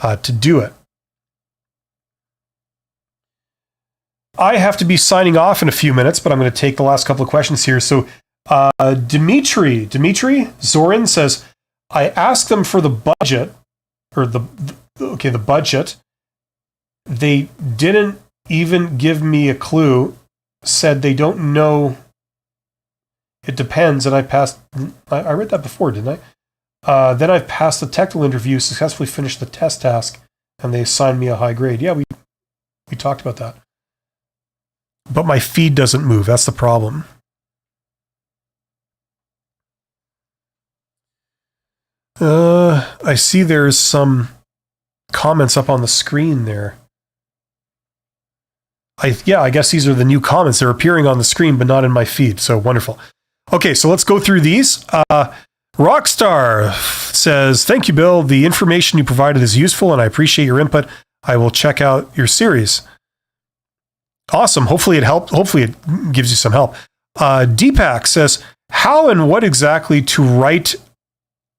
to do it. I have to be signing off in a few minutes, but I'm going to take the last couple of questions here. So Dimitri Zorin says, I asked them for the budget, or the budget. They didn't even give me a clue, said they don't know. It depends, and I passed. I read that before, didn't I? Then I've passed the technical interview, successfully finished the test task, and they assigned me a high grade. Yeah, we talked about that. But my feed doesn't move. That's the problem. I see there's some comments up on the screen there. I guess these are the new comments. They're appearing on the screen, but not in my feed. So wonderful. Okay, so let's go through these. Rockstar says, thank you, Bill. The information you provided is useful, and I appreciate your input. I will check out your series. Awesome. Hopefully it helped. Hopefully it gives you some help. Deepak says, how and what exactly to write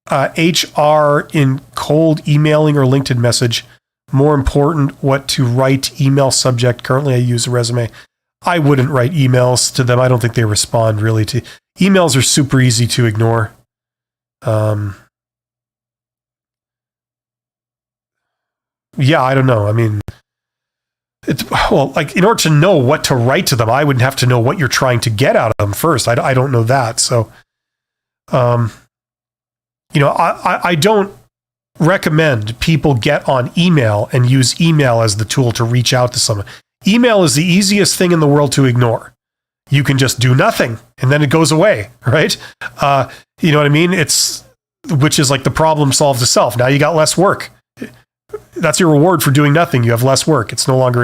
HR in cold emailing or LinkedIn message? More important, what to write email subject. Currently, I use a resume. I wouldn't write emails to them. I don't think they respond really to emails. Are super easy to ignore. Yeah, I don't know. I mean, like in order to know what to write to them, I would have to know what you're trying to get out of them first. I don't know that. So, I don't recommend people get on email and use email as the tool to reach out to someone. Email is the easiest thing in the world to ignore. You can just do nothing and then it goes away, right? You know what I mean? Which is like the problem solves itself. Now you got less work. That's your reward for doing nothing. You have less work. It's no longer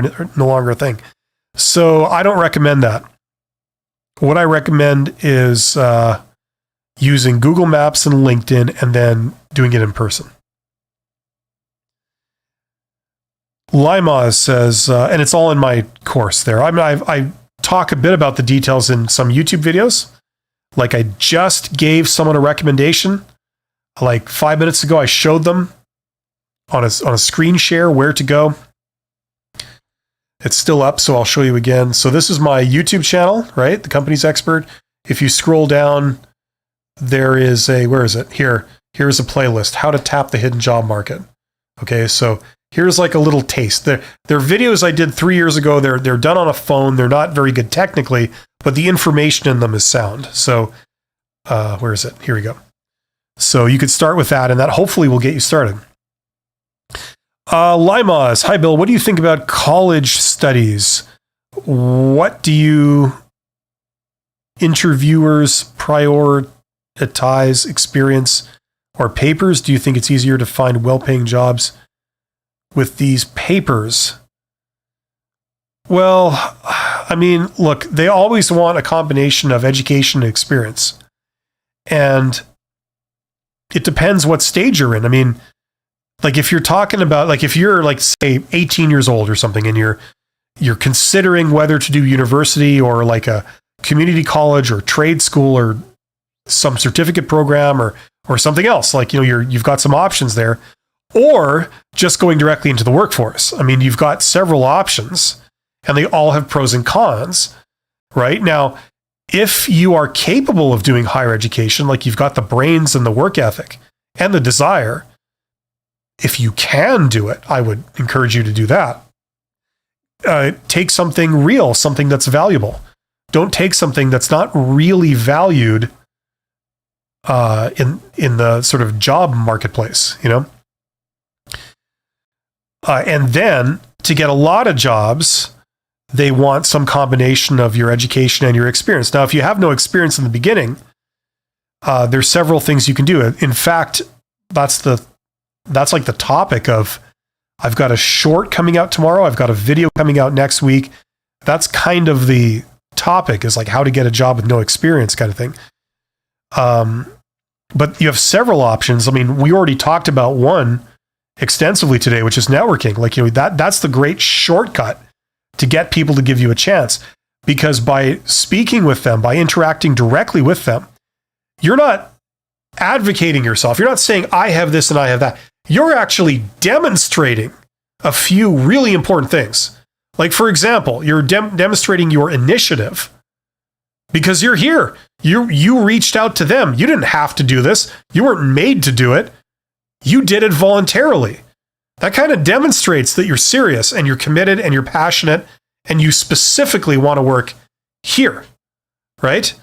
a thing. So I don't recommend that. What I recommend is using Google Maps and LinkedIn and then doing it in person. Lima says, and it's all in my course there. I talk a bit about the details in some YouTube videos. Like I just gave someone a recommendation. Like 5 minutes ago, I showed them on a screen share where to go. It's still up, so I'll show you again. So this is my YouTube channel, right? The Company's Expert. If you scroll down, there is where is it? Here's a playlist, how to tap the hidden job market. Okay, so here's like a little taste. They're videos I did 3 years ago. They're done on a phone. They're not very good technically, but the information in them is sound. So where is it? Here we go. So you could start with that, and that hopefully will get you started. Limas, hi Bill, what do you think about college studies? What do you interviewers prioritize, experience or papers? Do you think it's easier to find well-paying jobs with these papers? Well, I mean, look, they always want a combination of education and experience. And it depends what stage you're in. I mean, like if you're talking about, like if you're like say 18 years old or something and you're considering whether to do university or like a community college or trade school or some certificate program or something else, like, you know, you've got some options there, or just going directly into the workforce. I mean, you've got several options and they all have pros and cons, right? Now, if you are capable of doing higher education, like you've got the brains and the work ethic and the desire, if you can do it, I would encourage you to do that. Take something real, something that's valuable. Don't take something that's not really valued in the sort of job marketplace, you know? And then to get a lot of jobs, they want some combination of your education and your experience. Now, if you have no experience in the beginning, there's several things you can do. In fact, that's like the topic of, I've got a short coming out tomorrow. I've got a video coming out next week. That's kind of the topic, is like how to get a job with no experience kind of thing. But you have several options. I mean, we already talked about one extensively today, which is networking. Like, you know, that's the great shortcut to get people to give you a chance. Because by speaking with them, by interacting directly with them, you're not advocating yourself. You're not saying, I have this and I have that. You're actually demonstrating a few really important things. Like, for example, you're demonstrating your initiative because you're here. You reached out to them. You didn't have to do this. You weren't made to do it. You did it voluntarily. That kind of demonstrates that you're serious and you're committed and you're passionate and you specifically want to work here, right?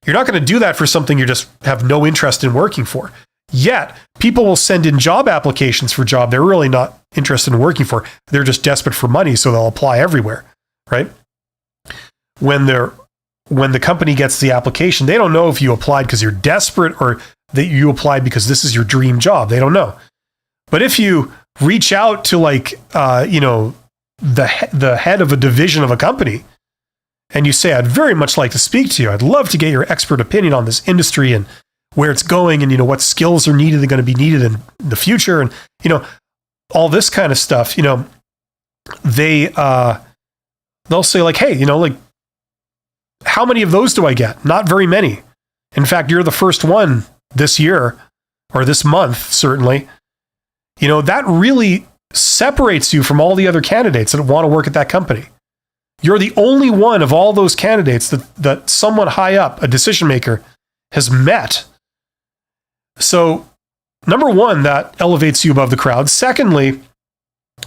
You're not going to do that for something you just have no interest in working for. Yet, people will send in job applications for job they're really not interested in working for. They're just desperate for money, so they'll apply everywhere, right? When the company gets the application, they don't know if you applied because you're desperate or that you applied because this is your dream job. They don't know. But if you reach out to the head of a division of a company and you say, I'd very much like to speak to you. I'd love to get your expert opinion on this industry and where it's going and, what skills are needed, are going to be needed in the future. And, all this kind of stuff, they'll say like, hey, how many of those do I get? Not very many. In fact, you're the first one this year or this month, certainly. That really separates you from all the other candidates that want to work at that company. You're the only one of all those candidates that someone high up, a decision maker, has met. So, number one, that elevates you above the crowd. Secondly,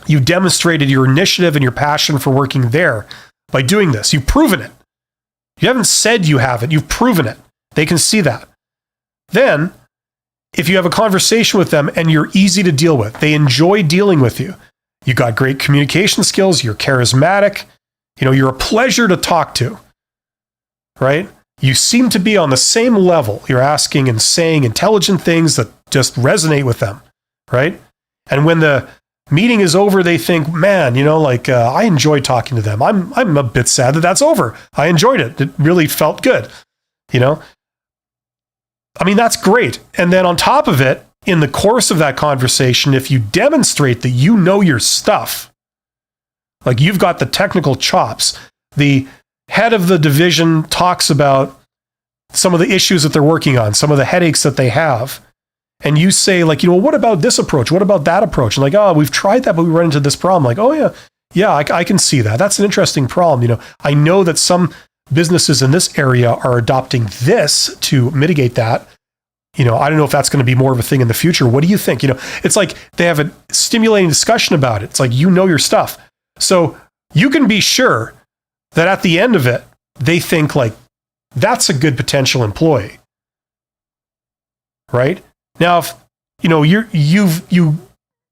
you demonstrated your initiative and your passion for working there by doing this. You've proven it. You haven't said you have it. You've proven it. They can see that. Then, if you have a conversation with them and you're easy to deal with, they enjoy dealing with you. You got great communication skills. You're charismatic. You're a pleasure to talk to, right? You seem to be on the same level. You're asking and saying intelligent things that just resonate with them, right? And when the meeting is over, they think, man, I enjoyed talking to them. I'm a bit sad that that's over. I enjoyed it. It really felt good, that's great. And then on top of it, in the course of that conversation, if you demonstrate that you know your stuff, like you've got the technical chops, the head of the division talks about some of the issues that they're working on, some of the headaches that they have. And you say what about this approach? What about that approach? And we've tried that, but we run into this problem. Like, oh yeah, I can see that. That's an interesting problem. I know that some businesses in this area are adopting this to mitigate that. I don't know if that's going to be more of a thing in the future. What do you think? It's like they have a stimulating discussion about it. It's like, your stuff. So you can be sure that at the end of it, they think that's a good potential employee, right? Now, if you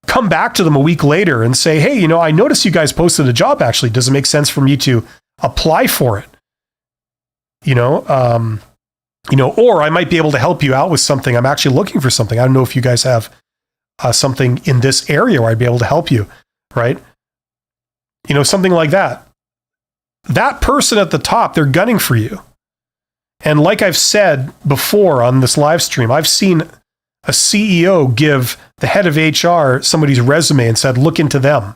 come back to them a week later and say, hey, I noticed you guys posted a job. Actually, does it make sense for me to apply for it? Or I might be able to help you out with something. I'm actually looking for something. I don't know if you guys have something in this area where I'd be able to help you, right? Something like that. That person at the top, they're gunning for you. And like I've said before on this live stream, I've seen a CEO give the head of HR somebody's resume and said, look into them.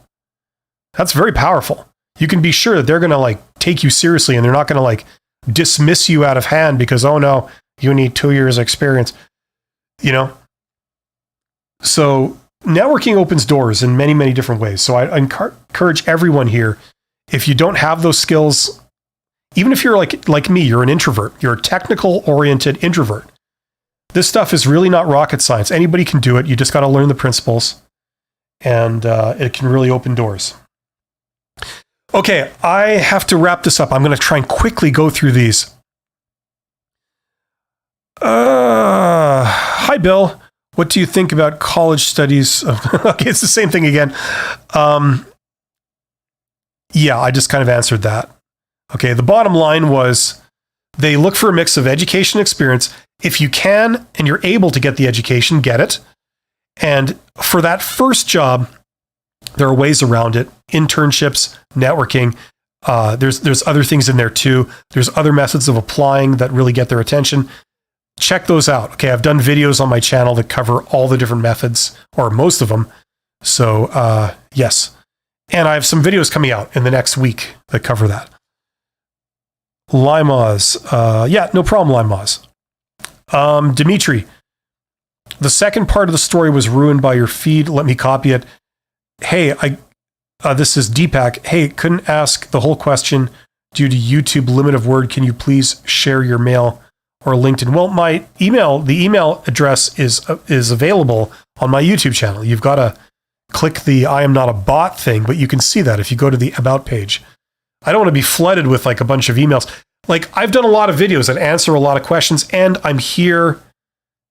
That's very powerful. You can be sure that they're going to take you seriously and they're not going to dismiss you out of hand because, oh no, you need 2 years experience. So networking opens doors in many, many different ways. So I encourage everyone here, if you don't have those skills, even if you're like me, you're an introvert, you're a technical oriented introvert. This stuff is really not rocket science. Anybody can do it. You just got to learn the principles and it can really open doors. Okay, I have to wrap this up. I'm going to try and quickly go through these. Hi, Bill. What do you think about college studies? Okay, it's the same thing again. Yeah, I just kind of answered that. Okay, the bottom line was they look for a mix of education and experience. If you can and you're able to get the education, get it. And for that first job, there are ways around it. Internships, networking. There's other things in there too. There's other methods of applying that really get their attention. Check those out. Okay, I've done videos on my channel that cover all the different methods, or most of them. So yes, And I have some videos coming out in the next week that cover that. Limaz. Yeah, no problem, Limaz. Dimitri, the second part of the story was ruined by your feed. Let me copy it. Hey, this is Deepak. Hey, couldn't ask the whole question due to YouTube limit of word. Can you please share your mail or LinkedIn? Well, the email address is available on my YouTube channel. You've got to click the I am not a bot thing, but you can see that if you go to the About page. I don't want to be flooded with like a bunch of emails. Like, I've done a lot of videos that answer a lot of questions, and I'm here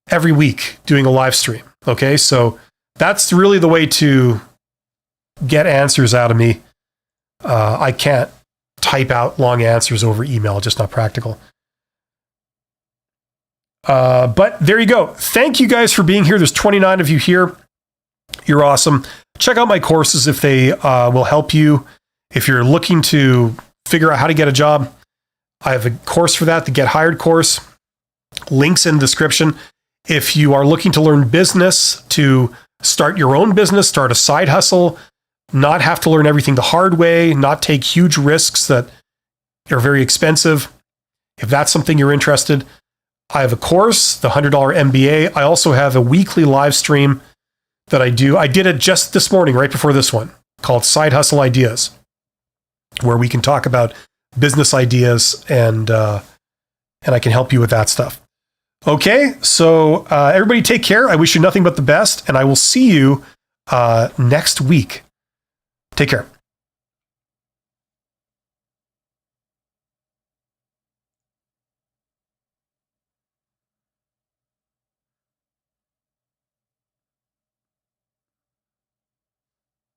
every week doing a live stream. Okay, so that's really the way to get answers out of me. I can't type out long answers over email, just not practical. But there you go. Thank you guys for being here. There's 29 of you here. You're awesome. Check out my courses if they will help you. If you're looking to figure out how to get a job, I have a course for that, the Get Hired course. Links in the description. If you are looking to learn business, to start your own business, start a side hustle, not have to learn everything the hard way, not take huge risks that are very expensive. If that's something you're interested, I have a course, the $100 MBA. I also have a weekly live stream that I do. I did it just this morning, right before this one, called Side Hustle Ideas, where we can talk about business ideas and I can help you with that stuff. Okay, so everybody take care. I wish you nothing but the best, and I will see you next week. Take care.